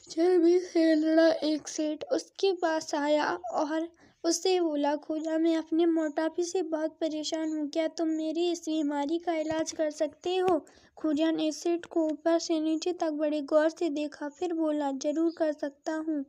चर्बी से लड़ा एक सेठ उसके पास आया और उससे बोला, खोजा, मैं अपने मोटापे से बहुत परेशान हूँ, क्या तुम मेरी इस बीमारी का इलाज कर सकते हो। खोजा ने सेठ को ऊपर से नीचे तक बड़े गौर से देखा, फिर बोला, जरूर कर सकता हूँ।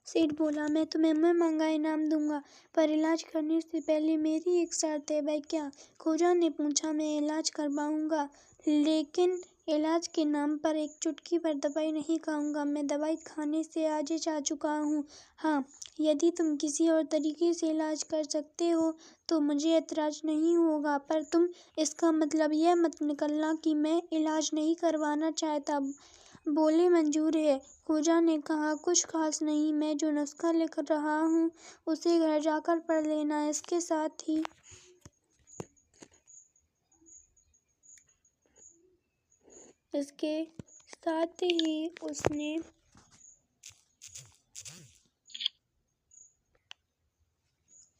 सेठ बोला, मैं तुम्हें मन मांगा इनाम दूंगा, पर इलाज करने से पहले मेरी एक शर्त है। वह क्या। खोजा ने पूछा, मैं इलाज करवाऊंगा, लेकिन इलाज के नाम पर एक चुटकी भर दवाई नहीं खाऊंगा। मैं दवाई खाने से आजिज आ चुका हूँ। हाँ, यदि तुम किसी और तरीके से इलाज कर सकते हो तो मुझे एतराज नहीं होगा, पर तुम इसका मतलब यह मत निकालना कि मैं इलाज नहीं करवाना चाहता। बोले मंजूर है। खोजा ने कहा, कुछ खास नहीं, मैं जो नुस्खा लिख रहा हूँ उसे घर जाकर पढ़ लेना। इसके साथ ही उसने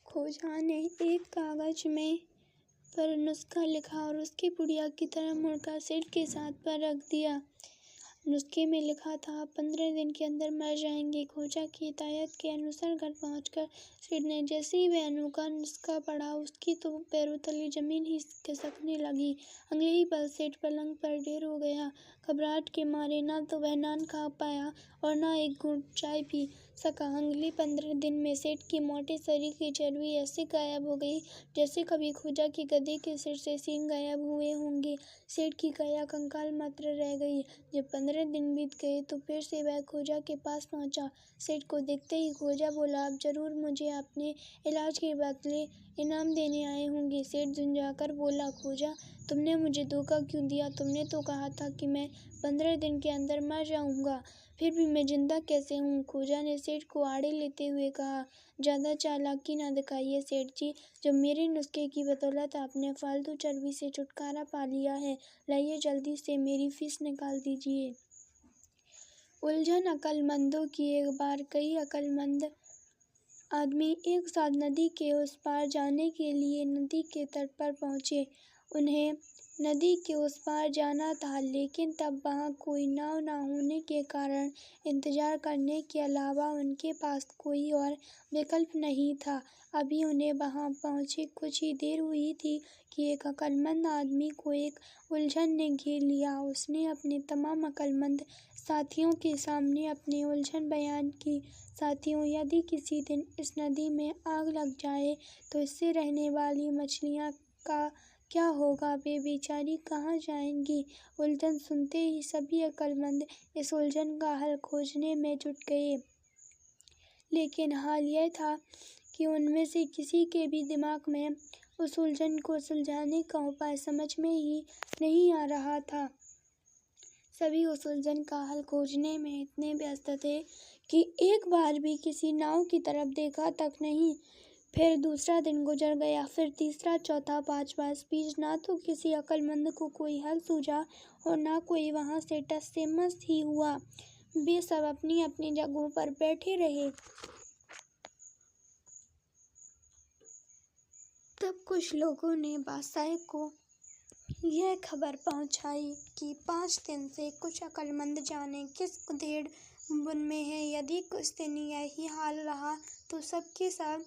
खोजा ने एक कागज में पर नुस्खा लिखा और उसकी पुड़िया की तरह मुड़कर सेठ के साथ पर रख दिया। नुस्खे में लिखा था, 15 दिन के अंदर मर जाएंगे। खोजा की हिदायत के अनुसार घर पहुंचकर सेठ ने जैसे ही वह अनोखा नुस्खा पढ़ा, उसकी तो पैरों तले जमीन ही खिसकने लगी। अगले ही पल सेठ पलंग पर ढेर हो गया। घबराहट के मारे ना तो वह नान खा पाया और ना एक घूंट चाय पी सका। अगले 15 दिन में सेठ की मोटे शरीर की चर्बी ऐसे गायब हो गई जैसे कभी खोजा के गधे के सिर से सींग गायब हुए होंगे। सेठ की काया कंकाल मात्र रह गई। जब 15 दिन बीत गए तो फिर से वह खोजा के पास पहुंचा। सेठ को देखते ही खोजा बोला, आप जरूर मुझे अपने इलाज के बदले इनाम देने आए होंगे। सेठ झुंझाकर बोला, खोजा, तुमने मुझे धोखा क्यों दिया? तुमने तो कहा था कि मैं 15 दिन के अंदर मर जाऊंगा, फिर भी मैं जिंदा कैसे हूँ? खोजा ने सेठ को आड़े लेते हुए कहा, ज्यादा चालाकी ना दिखाइए सेठ जी। जब मेरे नुस्खे की बदौलत आपने फालतू चर्बी से छुटकारा पा लिया है, लाइए जल्दी से मेरी फीस निकाल दीजिए। उलझन अक्लमंदों की। एक बार कई अक्लमंद आदमी एक साथ नदी के उस पार जाने के लिए नदी के तट पर पहुंचे। उन्हें नदी के उस पार जाना था, लेकिन तब वहां कोई नाव न होने के कारण इंतजार करने के अलावा उनके पास कोई और विकल्प नहीं था। अभी उन्हें वहां पहुंचे कुछ ही देर हुई थी कि एक अक्लमंद आदमी को एक उलझन ने घेर लिया। उसने अपने तमाम अक्लमंद साथियों के सामने अपनी उलझन बयान की। साथियों, यदि किसी दिन इस नदी में आग लग जाए तो इससे रहने वाली मछलियां का क्या होगा? वे बेचारी कहाँ जाएंगी? उलझन सुनते ही सभी अक्लमंद इस उलझन का हल खोजने में जुट गए, लेकिन हाल यह था कि उनमें से किसी के भी दिमाग में उस उलझन को सुलझाने का उपाय समझ में ही नहीं आ रहा था। सभी उस उलझन का हल खोजने में इतने व्यस्त थे कि एक बार भी किसी नाव की तरफ देखा तक नहीं। फिर दूसरा दिन गुजर गया, फिर तीसरा, चौथा, पांचवा। इस बीच ना तो किसी अक्लमंद को कोई हल सूझा और ना कोई वहां से टस से मस ही हुआ। वे सब अपनी अपनी जगहों पर बैठे रहे। तब कुछ लोगों ने बादशाह को यह खबर पहुंचाई कि 5 दिन से कुछ अक्लमंद जाने किस उधेड़ बुन में है। यदि कुछ दिन यही हाल रहा तो सबके सब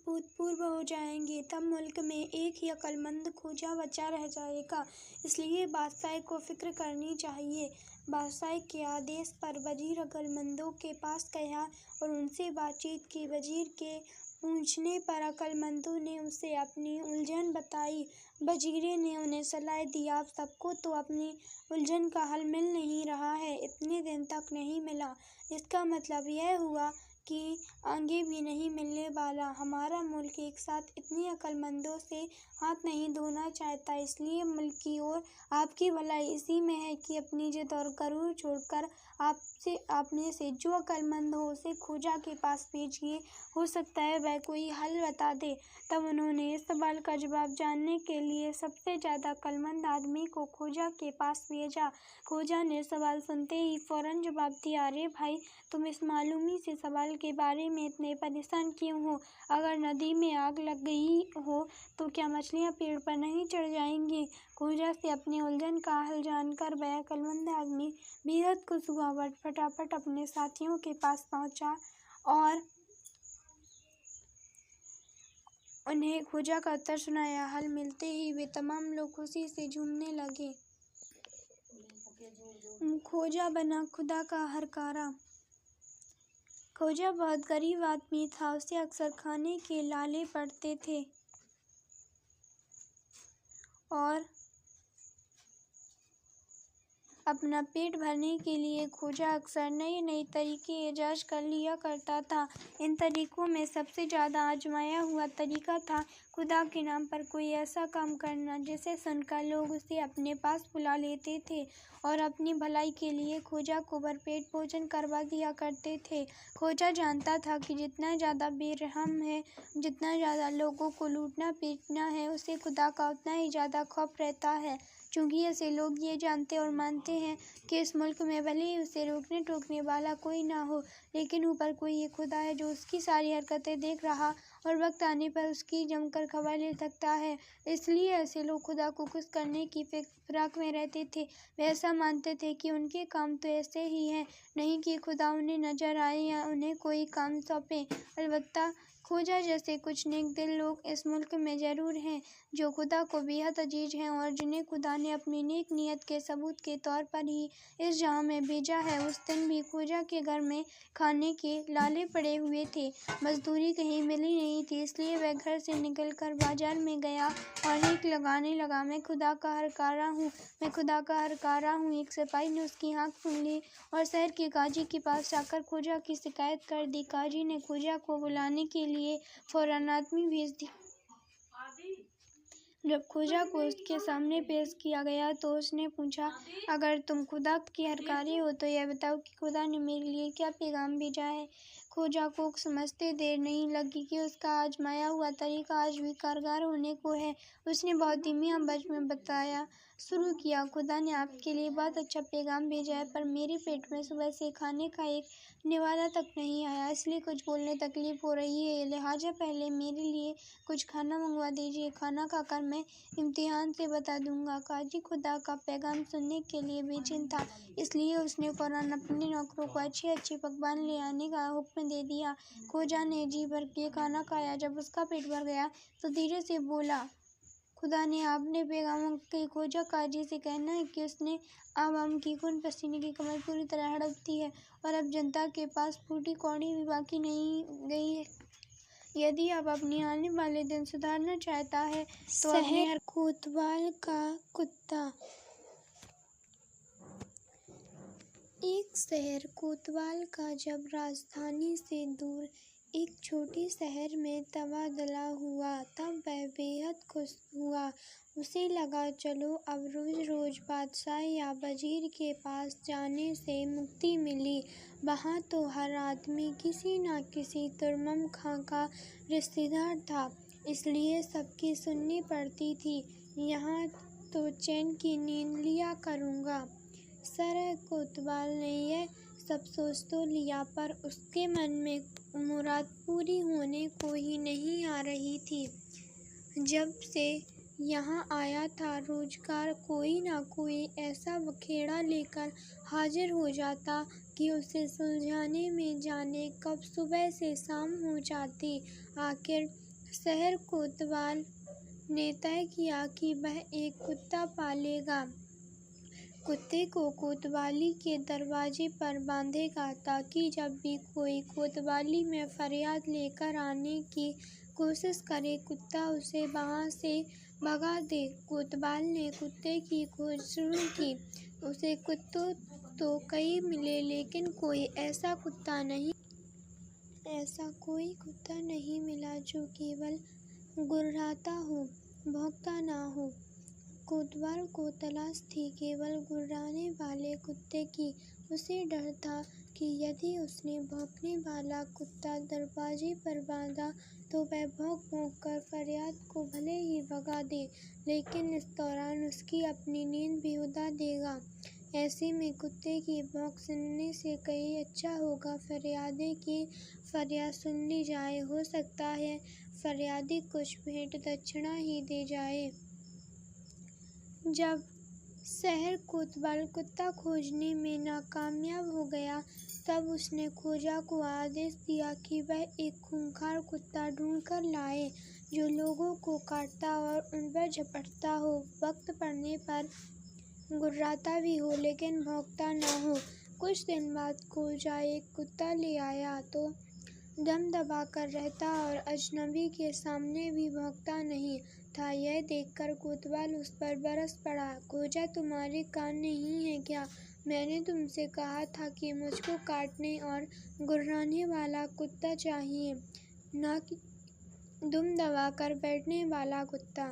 भूतपूर्व हो जाएंगे। तब मुल्क में एक ही अक्लमंद खोजा बचा रह जाएगा। इसलिए बादशाह को फिक्र करनी चाहिए। बादशाह के आदेश पर वजीर अक्लमंदों के पास गया और उनसे बातचीत की। वजीर के पूछने पर अक्लमंदों ने उसे अपनी उलझन बताई। वजीर ने उन्हें सलाह दी, आप सबको तो अपनी उलझन का हल मिल नहीं रहा है, इतने दिन तक नहीं मिला। इसका मतलब यह हुआ कि आगे भी नहीं मिलने वाला। हमारा मुल्क एक साथ इतने अक्लमंदों से हाथ नहीं धोना चाहता, इसलिए मुल्क की और आपकी भलाई इसी में है कि अपनी जिद और गरूर छोड़कर आपने से जो अक्लमंद हो उसे खोजा के पास भेजिए, हो सकता है वह कोई हल बता दे। तब उन्होंने इस सवाल का जवाब जानने के लिए सबसे ज्यादा अक्लमंद आदमी को खोजा के पास भेजा। खोजा ने सवाल सुनते ही फौरन जवाब दिया, अरे भाई, तुम इस मामूली से सवाल के बारे में इतने परेशान क्यों हो? अगर नदी में आग लग गई हो तो क्या मछलियां पेड़ पर नहीं चढ़ जाएंगी? खोजा से अपनी उलझन का हल जानकर वह अक्लमंद आदमी बेहद खुश हुआ। वह फटाफट अपने साथियों के पास पहुंचा और उन्हें खोजा का उत्तर सुनाया। हल मिलते ही वे तमाम लोग खुशी से झूमने लगे। खोजा बना खुदा का हरकारा। खोजा बहुत गरीब आदमी था। उसे अक्सर खाने के लाले पड़ते थे और अपना पेट भरने के लिए खोजा अक्सर नए नए तरीके ईजाद कर लिया करता था। इन तरीकों में सबसे ज़्यादा आजमाया हुआ तरीका था खुदा के नाम पर कोई ऐसा काम करना जिसे सुनकर लोग उसे अपने पास बुला लेते थे और अपनी भलाई के लिए खोजा को भरपेट भोजन करवा दिया करते थे। खोजा जानता था कि जितना ज़्यादा बेरहम है, जितना ज़्यादा लोगों को लूटना पीटना है, उसे खुदा का उतना ही ज़्यादा खौफ रहता है। चूँकि ऐसे लोग ये जानते और मानते हैं कि इस मुल्क में भले ही उसे रोकने टोकने वाला कोई ना हो, लेकिन ऊपर कोई एक खुदा है जो उसकी सारी हरकतें देख रहा और वक्त आने पर उसकी जमकर खबर ले सकता है। इसलिए ऐसे लोग खुदा को खुश करने की फिराक में रहते थे। वे ऐसा मानते थे कि उनके काम तो ऐसे ही हैं, नहीं कि खुदा उन्हें नजर आए या उन्हें कोई काम सौंपे। अलबत्ता खोजा जैसे कुछ नेक दिल लोग इस मुल्क में ज़रूर हैं जो खुदा को बेहद अजीज हैं और जिन्हें खुदा ने अपनी नेक नीयत के सबूत के तौर पर ही इस जहां में भेजा है। उस दिन भी खोजा के घर में खाने के लाले पड़े हुए थे। मजदूरी कहीं मिली नहीं थी, इसलिए वह घर से निकलकर बाजार में गया और हिक लगाने लगा, मैं खुदा का हरकारा हूँ, मैं खुदा का हरकारा हूँ। एक सिपाही ने उसकी आँख सुन ली और शहर के काजी के पास जाकर खोजा की शिकायत कर दी। काजी ने खोजा को बुलाने के लिए फौरन आदमी भेज दिया। जब खोजा को उसके सामने पेश किया गया तो उसने पूछा, अगर तुम खुदा की हरकारी हो तो यह बताओ कि खुदा ने मेरे लिए क्या पैगाम भेजा है। खोजा को समझते देर नहीं लगी कि उसका आजमाया हुआ तरीका आज भी कारगर होने को है। उसने बहुत धीमी आवाज में बताया शुरू किया, खुदा ने आपके लिए बहुत अच्छा पैगाम भेजा है, पर मेरे पेट में सुबह से खाने का एक निवाला तक नहीं आया, इसलिए कुछ बोलने तकलीफ हो रही है। लिहाजा पहले मेरे लिए कुछ खाना मंगवा दीजिए, खाना खाकर मैं इम्तिहान से बता दूंगा। काजी खुदा का पैगाम सुनने के लिए बेचैन था, इसलिए उसने फौरन अपने नौकरों को अच्छे अच्छे पकवान ले आने का हुक्म दे दिया। खोजा ने जी भर के खाना खाया। जब उसका पेट भर गया तो धीरे से बोला, खुदा ने आपने पैगाम के खोजा काजी से कहना है कि उसने आवाम की खून पसीने की कमाई पूरी तरह हड़प दी है और अब जनता के पास फूटी कौड़ी भी बाकी नहीं गई है। यदि आप अपने आने वाले दिन सुधारना चाहता है तो शहर कोतवाल का कुत्ता। एक शहर कोतवाल का जब राजधानी से दूर एक छोटी शहर में तबादला हुआ तब वह बेहद खुश हुआ। उसे लगा चलो अब रोज रोज बादशाह या वजीर के पास जाने से मुक्ति मिली। वहाँ तो हर आदमी किसी न किसी तुर्मम खां का रिश्तेदार था, इसलिए सबकी सुननी पड़ती थी। यहाँ तो चैन की नींद लिया करूँगा। सर कोतवाल ने यह सब सोच तो लिया, पर उसके मन में मुराद पूरी होने को ही नहीं आ रही थी। जब से यहाँ आया था रोजगार कोई ना कोई ऐसा बखेड़ा लेकर हाजिर हो जाता कि उसे सुलझाने में जाने कब सुबह से शाम हो जाती। आखिर शहर कोतवाल ने तय किया कि वह एक कुत्ता पालेगा। कुत्ते को कोतवाली के दरवाजे पर बांधेगा ताकि जब भी कोई कोतवाली में फरियाद लेकर आने की कोशिश करे कुत्ता उसे वहाँ से भगा दे। कोतवाल ने कुत्ते की खोज शुरू की। उसे कुत्ते तो कई मिले, लेकिन कोई ऐसा कोई कुत्ता नहीं मिला जो केवल गुर्राता हो, भौंकता ना हो। कोतवाल को तलाश थी केवल गुर्राने वाले कुत्ते की। उसे डर था कि यदि उसने भौंकने वाला कुत्ता दरवाजे पर बांधा तो वह भौंक भौंक कर फरियाद को भले ही भगा दे, लेकिन इस दौरान उसकी अपनी नींद भी उड़ा देगा। ऐसे में कुत्ते की भौंक सुनने से कहीं अच्छा होगा फरियादी की फरियाद सुन ली जाए। हो सकता है फरियादी कुछ भेंट दक्षिणा ही दे जाए। जब शहर कोतवाल कुत्ता खोजने में नाकामयाब हो गया तब उसने खोजा को आदेश दिया कि वह एक खूंखार कुत्ता ढूंढकर लाए जो लोगों को काटता और उन पर झपटता हो, वक्त पड़ने पर गुर्राता भी हो लेकिन भौंकता न हो। कुछ दिन बाद खोजा एक कुत्ता ले आया तो दम दबाकर रहता और अजनबी के सामने भी भौंकता नहीं था। यह देखकर कोतवाल उस पर बरस पड़ा। खोजा, तुम्हारे कान नहीं है क्या? मैंने तुमसे कहा था कि मुझको काटने और गुर्राने वाला कुत्ता चाहिए, ना कि दुम दबाकर बैठने वाला कुत्ता।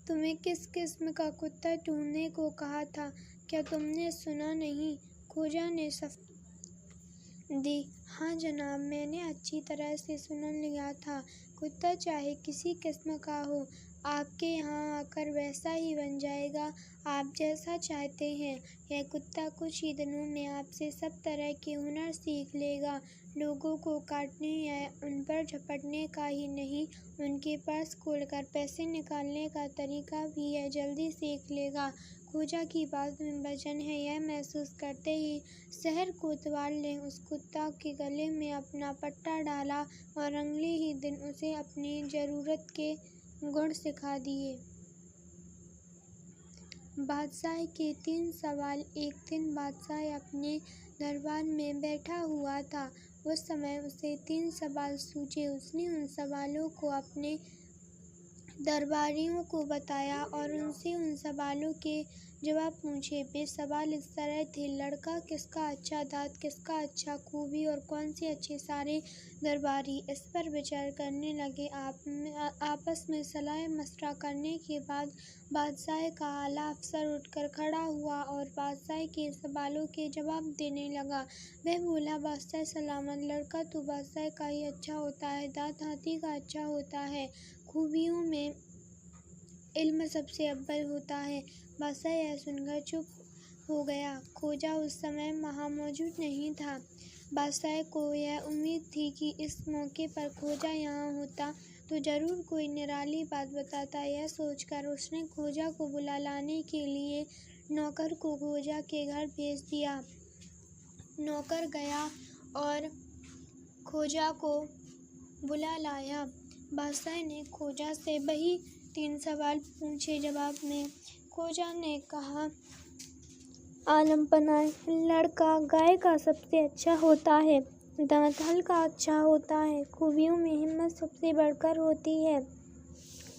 तुम्हें किस किस्म का कुत्ता ढूंढने को कहा था, क्या तुमने सुना नहीं? खोजा ने सफाई दी। हाँ जनाब, मैंने अच्छी तरह से सुन लिया था। कुत्ता चाहे किसी किस्म का हो, आपके यहाँ आकर वैसा ही बन जाएगा, आप जैसा चाहते हैं। यह कुत्ता कुछ ही दिनों में आपसे सब तरह के हुनर सीख लेगा। लोगों को काटने या उन पर झपटने का ही नहीं, उनके पर्स खोलकर पैसे निकालने का तरीका भी यह जल्दी सीख लेगा। खोजा की बात में वजन है, यह महसूस करते ही शहर कोतवाल ने उस कुत्ता के गले में अपना पट्टा डाला और अगले ही दिन उसे अपनी ज़रूरत के गुण सिखा दिए। बादशाह के 3 सवाल। एक दिन बादशाह अपने दरबार में बैठा हुआ था। उस समय उसे 3 सवाल सूझे। उसने उन सवालों को अपने दरबारियों को बताया और उनसे उन सवालों के जवाब पूछे। वे सवाल इस तरह थे: लड़का किसका अच्छा, दाँत किसका अच्छा, खूबी और कौन से अच्छे? सारे दरबारी इस पर विचार करने लगे। आपस में सलाह मशवरा करने के बाद बादशाह का आला अफसर उठकर खड़ा हुआ और बादशाह के सवालों के जवाब देने लगा। वह बोला: बादशाह सलामत। लड़का तो बादशाह का ही अच्छा होता है, दाँत हाथी का अच्छा होता है, खूबियों में इल्म सबसे अव्वल होता है। बादशाह यह सुनकर चुप हो गया। खोजा उस समय वहाँ मौजूद नहीं था। बादशाह को यह उम्मीद थी कि इस मौके पर खोजा यहाँ होता तो जरूर कोई निराली बात बताता। यह सोचकर उसने खोजा को बुला लाने के लिए नौकर को खोजा के घर भेज दिया। नौकर गया और खोजा को बुला लाया। बादशाह ने खोजा से वही 3 सवाल पूछे। जवाब में खोजा ने कहा: आलम पनाह, लड़का गाय का सबसे अच्छा होता है, दांत हल का अच्छा होता है, खूबियों में हिम्मत सबसे बढ़कर होती है।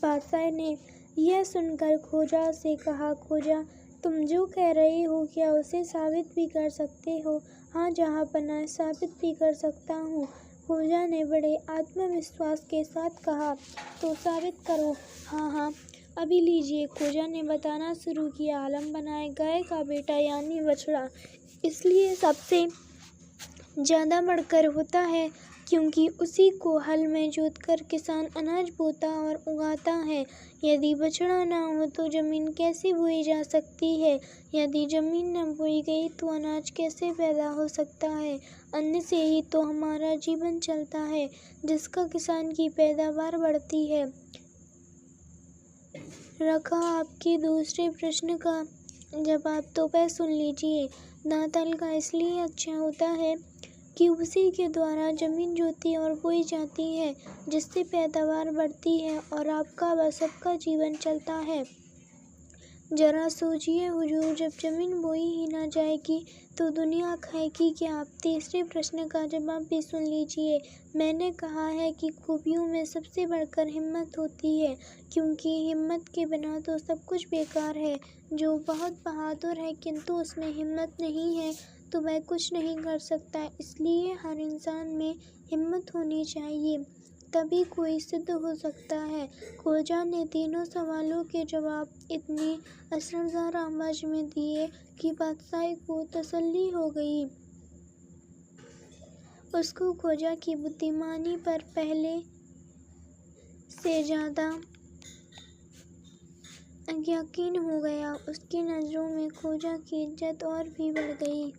बादशाह ने यह सुनकर खोजा से कहा: खोजा, तुम जो कह रहे हो क्या उसे साबित भी कर सकते हो? हाँ जहाँ पनाह, साबित भी कर सकता हूँ। खोजा ने बड़े आत्मविश्वास के साथ कहा। तो साबित करो। हाँ, अभी लीजिए। खोजा ने बताना शुरू किया। आलम पनाह गाय का बेटा यानी बछड़ा इसलिए सबसे ज़्यादा बढ़कर होता है क्योंकि उसी को हल में जोतकर किसान अनाज बोता और उगाता है। यदि बछड़ा ना हो तो ज़मीन कैसे बोई जा सकती है? यदि ज़मीन न बोई गई तो अनाज कैसे पैदा हो सकता है? अन्न से ही तो हमारा जीवन चलता है, जिसका किसान की पैदावार बढ़ती है। रखा आपके दूसरे प्रश्न का जवाब, तो वह सुन लीजिए। दांत हल का इसलिए अच्छा होता है कि उसी के द्वारा ज़मीन जोती और बोई जाती है, जिससे पैदावार बढ़ती है और आपका व सबका जीवन चलता है। जरा सोचिए हुजूर, जब ज़मीन बोई ही ना जाएगी तो दुनिया खाएगी क्या? आप तीसरे प्रश्न का जवाब भी सुन लीजिए। मैंने कहा है कि खूबियों में सबसे बढ़कर हिम्मत होती है, क्योंकि हिम्मत के बिना तो सब कुछ बेकार है। जो बहुत बहादुर है किंतु उसमें हिम्मत नहीं है तो वह कुछ नहीं कर सकता। इसलिए हर इंसान में हिम्मत होनी चाहिए, तभी कोई सिद्ध हो सकता है। खोजा ने तीनों सवालों के जवाब इतनी असरदार आवाज में दिए कि बादशाह को तसल्ली हो गई। उसको खोजा की बुद्धिमानी पर पहले से ज़्यादा यकीन हो गया। उसकी नज़रों में खोजा की इज्जत और भी बढ़ गई।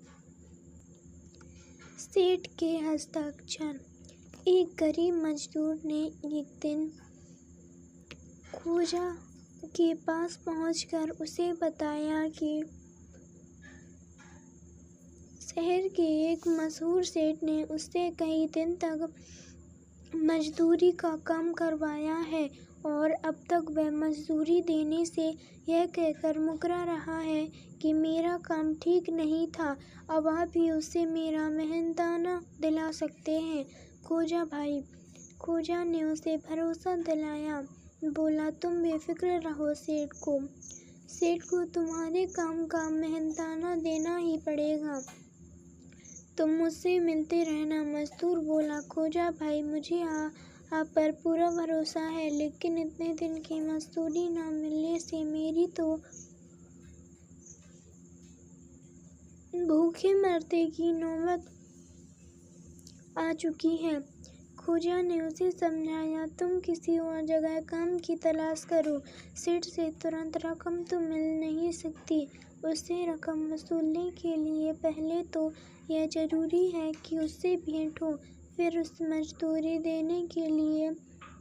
सेठ के हस्ताक्षर। एक गरीब मजदूर ने एक दिन खोजा के पास पहुंचकर उसे बताया कि शहर के एक मशहूर सेठ ने उससे कई दिन तक मजदूरी का काम करवाया है और अब तक वह मजदूरी देने से यह कहकर मुकरा रहा है कि मेरा काम ठीक नहीं था। अब आप ही उससे मेरा मेहनताना दिला सकते हैं खोजा भाई। खोजा ने उसे भरोसा दिलाया, बोला तुम बेफिक्र रहो सेठ को तुम्हारे काम का मेहनताना देना ही पड़ेगा, तुम मुझसे मिलते रहना। मजदूर बोला, खोजा भाई मुझे आप पर पूरा भरोसा है, लेकिन इतने दिन की मजदूरी न मिलने से मेरी तो भूखे मरने की नौबत आ चुकी है। खोजा ने उसे समझाया, तुम किसी और जगह काम की तलाश करो, सेठ से तुरंत रकम तो मिल नहीं सकती। उससे रकम वसूलने के लिए पहले तो यह जरूरी है कि उससे भेंट हो, फिर उस मजदूरी देने के लिए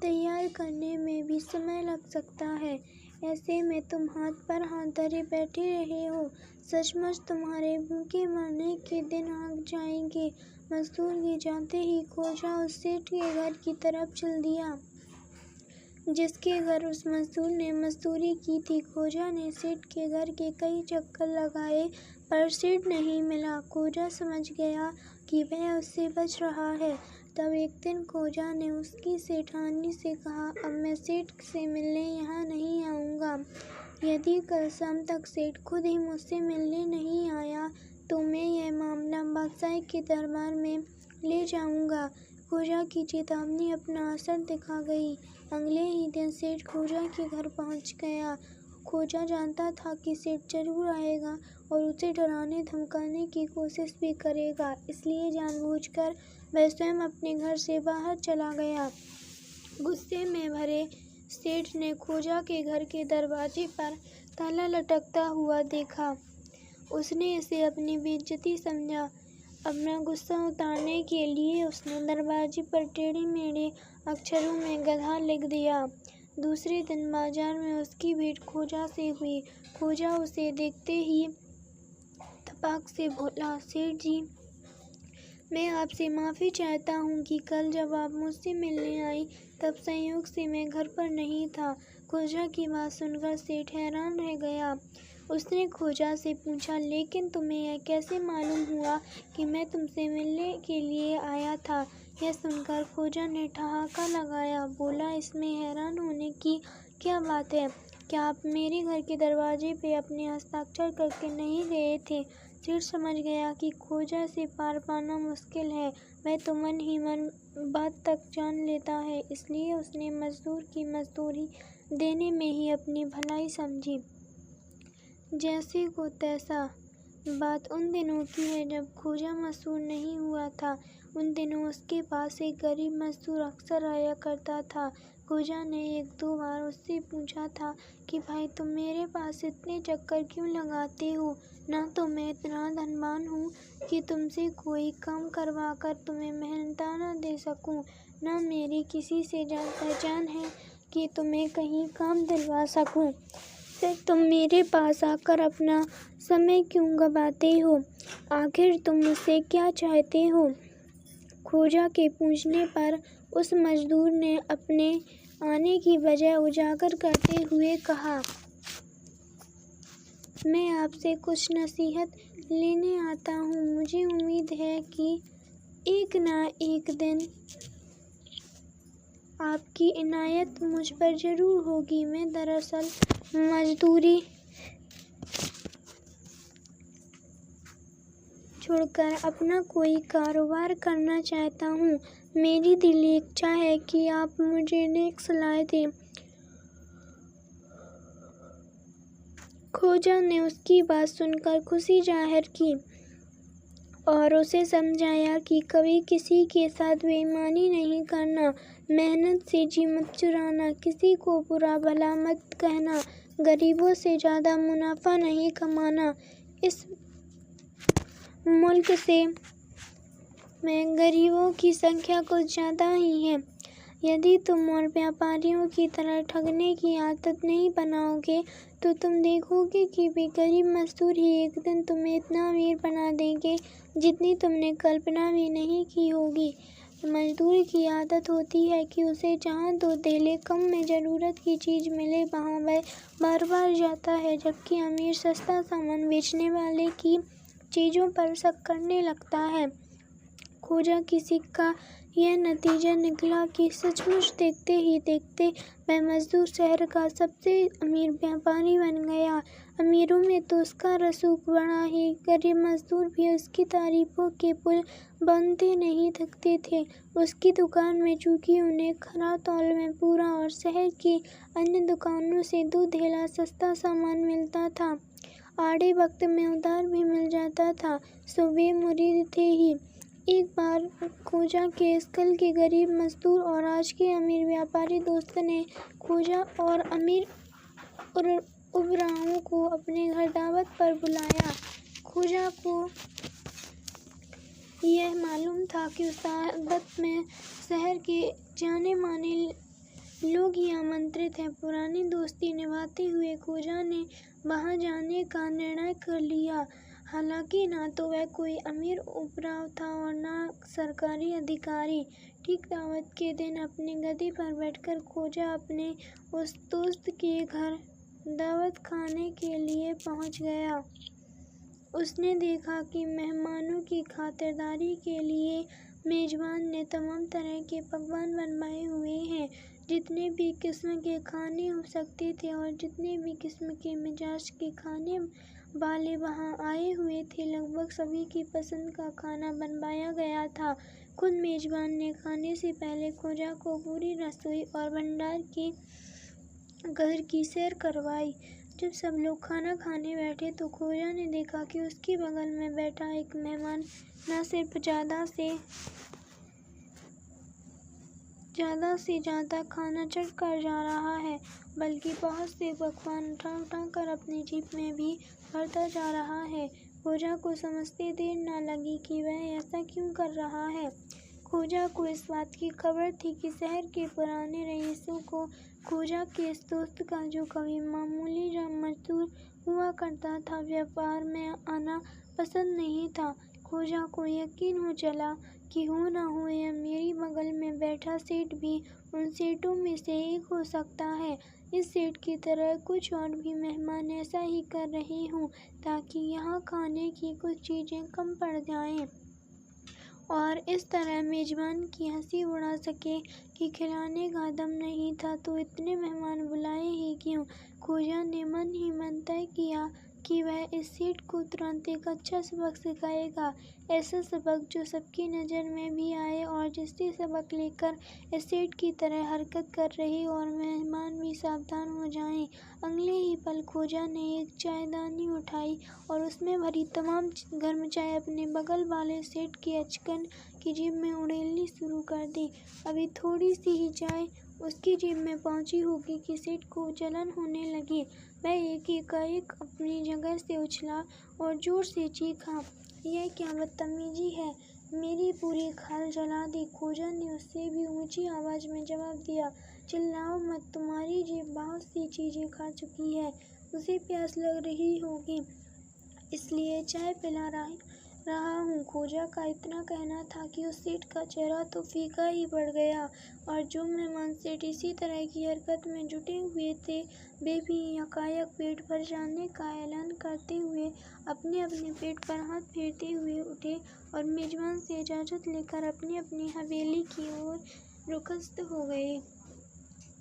तैयार करने में भी समय लग सकता है। ऐसे में तुम हाथ पर हाथ धरे बैठे रहे हो, सचमुच तुम्हारे भूखे मरने के दिन आ जाएंगे। मजदूर के जाते ही खोजा उस सेठ के घर की तरफ चल दिया जिसके घर उस मजदूर ने मजदूरी की थी। खोजा ने सेठ के घर के कई चक्कर लगाए पर सेठ नहीं मिला। खोजा समझ गया कि वह उससे बच रहा है। तब एक दिन खोजा ने उसकी सेठानी से कहा, अब मैं सेठ से मिलने यहाँ नहीं आऊँगा। यदि कल शाम तक सेठ खुद ही मुझसे मिलने नहीं आया तो मैं यह मामला बादशाह के दरबार में ले जाऊँगा। खोजा की चेतावनी अपना असर दिखा गई। अगले ही दिन सेठ खोजा के घर पहुँच गया। खोजा जानता था कि सेठ जरूर आएगा और उसे डराने धमकाने की कोशिश भी करेगा, इसलिए जानबूझकर वह स्वयं अपने घर से बाहर चला गया। गुस्से में भरे सेठ ने खोजा के घर के दरवाजे पर ताला लटकता हुआ देखा। उसने इसे अपनी बेइज्जती समझा। अपना गुस्सा उतारने के लिए उसने दरवाजे पर टेढ़े-मेढ़े अक्षरों में गधा लिख दिया। दूसरे दिन बाजार में उसकी भेंट खोजा से हुई। खोजा उसे देखते ही तपाक से बोला, सेठ जी, मैं आपसे माफ़ी चाहता हूँ कि कल जब आप मुझसे मिलने आई तब संयोग से मैं घर पर नहीं था। खोजा की बात सुनकर सेठ हैरान रह गया। उसने खोजा से पूछा, लेकिन तुम्हें यह कैसे मालूम हुआ कि मैं तुमसे मिलने के लिए आया था? यह सुनकर खोजा ने ठहाका लगाया, बोला, इसमें हैरान होने की क्या बात है? क्या आप मेरे घर के दरवाजे पे अपने हस्ताक्षर करके नहीं गए थे? सेठ समझ गया कि खोजा से पार पाना मुश्किल है। वह तो मन ही मन बात तक जान लेता है, इसलिए उसने मजदूर की मजदूरी देने में ही अपनी भलाई समझी। जैसे को तैसा। बात उन दिनों की है जब खोजा मजदूर नहीं हुआ था। उन दिनों उसके पास एक गरीब मजदूर अक्सर आया करता था। खोजा ने एक दो बार उससे पूछा था कि भाई तुम मेरे पास इतने चक्कर क्यों लगाते हो? ना तो मैं इतना धनवान हूँ कि तुमसे कोई काम करवा कर तुम्हें मेहनताना दे सकूँ, ना मेरी किसी से जान पहचान है कि तुम्हें कहीं काम दिलवा सकूँ। फिर तुम मेरे पास आकर अपना समय क्यों गवाते हो? आखिर तुम मुझसे क्या चाहते हो? खोजा के पूछने पर उस मजदूर ने अपने आने की वजह उजागर करते हुए कहा, मैं आपसे कुछ नसीहत लेने आता हूँ। मुझे उम्मीद है कि एक ना एक दिन आपकी इनायत मुझ पर जरूर होगी। मैं दरअसल मजदूरी छोड़कर अपना कोई कारोबार करना चाहता हूँ। मेरी दिली इच्छा है कि आप मुझे नेक सलाह दें। खोजा ने उसकी बात सुनकर खुशी जाहिर की और उसे समझाया कि कभी किसी के साथ बेईमानी नहीं करना, मेहनत से जी मत चुराना, किसी को बुरा भला मत कहना, गरीबों से ज़्यादा मुनाफा नहीं कमाना। इस मुल्क में गरीबों की संख्या कुछ ज़्यादा ही है। यदि तुम और व्यापारियों की तरह ठगने की आदत नहीं बनाओगे तो तुम देखोगे कि वे गरीब मजदूर ही एक दिन तुम्हें इतना अमीर बना देंगे जितनी तुमने कल्पना भी नहीं की होगी। मजदूर की आदत होती है कि उसे जहाँ 2 धेले कम में ज़रूरत की चीज़ मिले वहाँ वह बार बार जाता है, जबकि अमीर सस्ता सामान बेचने वाले की चीज़ों पर शक करने लगता है। खोजा किसी का यह नतीजा निकला कि सचमुच देखते ही देखते वह मजदूर शहर का सबसे अमीर व्यापारी बन गया। अमीरों में तो उसका रसूख बड़ा ही, गरीब मजदूर भी उसकी तारीफों के पुल बनते नहीं थकते थे। उसकी दुकान में चूंकि उन्हें खरा तौल में पूरा और शहर की अन्य दुकानों से 2 धेला सस्ता सामान मिलता था, आड़े वक्त में उधार भी मिल जाता था, सो वे मुरीद थे ही। एक बार खोजा के इस कल के गरीब मजदूर और आज के अमीर व्यापारी दोस्त ने खोजा और अमीर उमराव को अपने घर दावत पर बुलाया। खोजा को यह मालूम था कि उस दावत में शहर के जाने माने लोग ही आमंत्रित हैं। पुरानी दोस्ती निभाते हुए खोजा ने वहां जाने का निर्णय कर लिया। हालांकि ना तो वह कोई अमीर उमराव था और ना सरकारी अधिकारी। ठीक दावत के दिन अपनी गद्दी पर बैठकर खोजा अपने उस दोस्त के घर दावत खाने के लिए पहुंच गया। उसने देखा कि मेहमानों की खातिरदारी के लिए मेजबान ने तमाम तरह के पकवान बनवाए हुए हैं। जितने भी किस्म के खाने हो सकते थे और जितने भी किस्म के मिजाज के खाने वाले वहाँ आए हुए थे, लगभग सभी की पसंद का खाना बनवाया गया था। खुद मेजबान ने खाने से पहले खोजा को पूरी रसोई और भंडार के घर की सैर करवाई। जब सब लोग खाना खाने बैठे तो खोजा ने देखा कि उसके बगल में बैठा एक मेहमान न सिर्फ ज़्यादा से ज़्यादा खाना चढ़ कर जा रहा है, बल्कि बहुत से पकवान उठा कर अपनी जेब में भी भरता जा रहा है। खोजा को समझते देर न लगी कि वह ऐसा क्यों कर रहा है। खोजा को इस बात की खबर थी कि शहर के पुराने रईसों को खोजा के इस दोस्त का, जो कभी मामूली मजदूर हुआ करता था, व्यापार में आना पसंद नहीं था। खोजा को यकीन हो चला कि हो न हो यह मेरी बगल में बैठा सेठ भी उन सेठों में से एक हो सकता है। इस सेठ की तरह कुछ और भी मेहमान ऐसा ही कर रहे हों, ताकि यहाँ खाने की कुछ चीज़ें कम पड़ जाएं और इस तरह मेजबान की हंसी उड़ा सके कि खिलाने का दम नहीं था तो इतने मेहमान बुलाए ही क्यों। खोजा ने मन ही मन तय किया कि वह इस सेठ को तुरंत एक अच्छा सबक सिखाएगा, ऐसा सबक जो सबकी नज़र में भी आए और जिससे सबक लेकर इस सेठ की तरह हरकत कर रहे और मेहमान भी सावधान हो जाएं। अगले ही पल खोजा ने एक चायदानी उठाई और उसमें भरी तमाम गर्म चाय अपने बगल वाले सेठ के अचकन की जेब में उड़ेलनी शुरू कर दी। अभी थोड़ी सी ही चाय उसकी जेब में पहुंची होगी कि सेठ को जलन होने लगी। वह एकाएक अपनी जगह से उछला और जोर से चीखा, यह क्या बदतमीजी है, मेरी पूरी खाल जला दी। खोजा ने उससे भी ऊंची आवाज में जवाब दिया, चिल्लाओ मत, तुम्हारी जेब बहुत सी चीजें खा चुकी है, उसे प्यास लग रही होगी इसलिए चाय पिला रहा हूँ। खोजा का इतना कहना था कि उस सेठ का चेहरा तो फीका ही पड़ गया और जो मेहमान सेठ इसी तरह की हरकत में जुटे हुए थे, वे भी यकायक पेट भर जाने का ऐलान करते हुए अपने अपने पेट पर हाथ फेरते हुए उठे और मेजबान से इजाज़त लेकर अपनी अपनी हवेली की ओर रुखसत हो गए।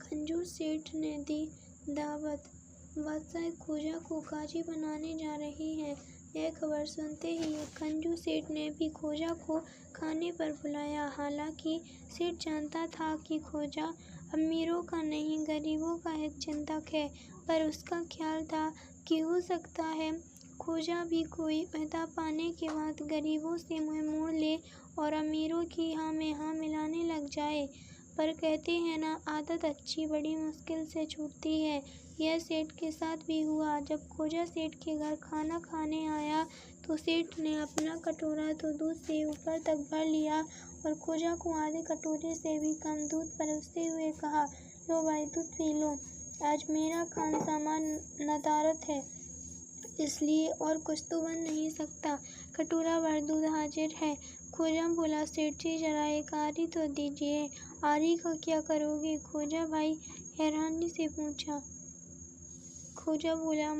कंजूस सेठ ने दी दावत, बादशाह खोजा को काजी बनाने जा रहे हैं। यह खबर सुनते ही कंजूस सेठ ने भी खोजा को खाने पर बुलाया। हालांकि सेठ जानता था कि खोजा अमीरों का नहीं गरीबों का हितचिंतक है, पर उसका ख्याल था कि हो सकता है खोजा भी कोई ओहदा पाने के बाद गरीबों से मुँह मोड़ ले और अमीरों की हाँ में हाँ मिलाने लग जाए। पर कहते हैं ना, आदत अच्छी बड़ी मुश्किल से छूटती है। यह सेठ के साथ भी हुआ। जब खोजा सेठ के घर खाना खाने आया तो सेठ ने अपना कटोरा तो दूध से ऊपर तक भर लिया और खोजा को आधे कटोरे से भी कम दूध परोसते हुए कहा, लो भाई दूध पी लो, आज मेरा खान सामान नदारत है इसलिए और कुछ तो बन नहीं सकता। कटोरा भर दूध हाजिर है। खोजा बोला, सेठ जी जरा एक आरी तो दीजिए। आरी का क्या करोगे? खोजा भाई हैरानी से पूछा। खोजा बोला,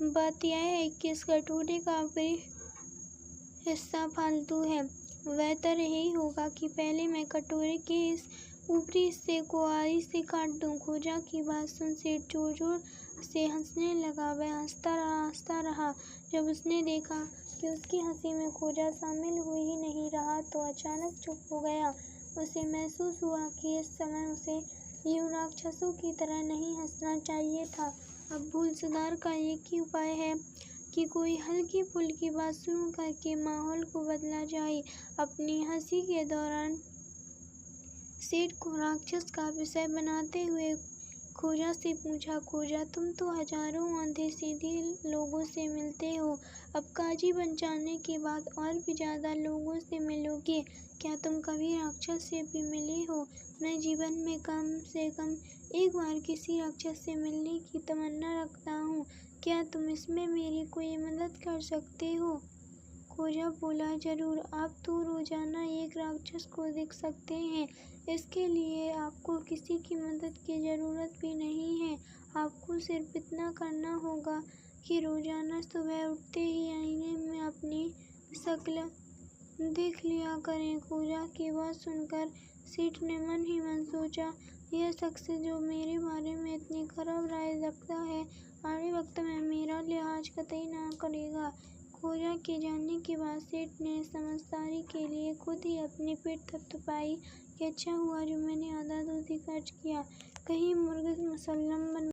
बात यह है कि इस कटोरे का ऊपरी हिस्सा फालतू है। बेहतर यही होगा कि पहले मैं कटोरे के इस ऊपरी हिस्से को आरी से काट दूं। खोजा की बात सुन सेठ जोर जोर से हंसने लगा। वह हंसता रहा। जब उसने देखा कि उसकी हंसी में खोजा शामिल हो ही नहीं रहा तो अचानक चुप हो गया। उसे महसूस हुआ कि इस समय उसे यूं राक्षसों की तरह नहीं हंसना चाहिए था। अब भूल सुधार का एक ही उपाय है कि कोई हल्की फुल्की बात शुरू करके माहौल को बदला जाए। अपनी हंसी के दौरान सेठ को राक्षस का विषय बनाते हुए खोजा से पूछा, खोजा तुम तो हजारों आधे सीधे लोगों से मिलते हो, अब काजी बन जाने के बाद और भी ज्यादा लोगों से मिलोगे, क्या तुम कभी राक्षस से भी मिले हो? मैं जीवन में कम से कम एक बार किसी राक्षस से मिलने की तमन्ना रखता हूँ, क्या तुम इसमें मेरी कोई मदद कर सकते हो? खोजा बोला, जरूर, आप तो रोजाना एक राक्षस को देख सकते हैं, इसके लिए आपको किसी की मदद की जरूरत भी नहीं है। आपको सिर्फ इतना करना होगा कि रोजाना सुबह उठते ही आईने में अपनी शक्ल देख लिया करें। खोजा की बात सुनकर सेठ ने मन ही मन सोचा, यह शख्स जो मेरे बारे में इतनी खराब राय रखता है, आने वक्त में मेरा लिहाज कतई ना करेगा। खोजा के जाने के बाद सेठ ने समझदारी के लिए खुद ही अपनी पीठ थपथपाई कि अच्छा हुआ जो मैंने आधा दूध ही खर्च किया, कहीं मुर्ग मुसल्लम बन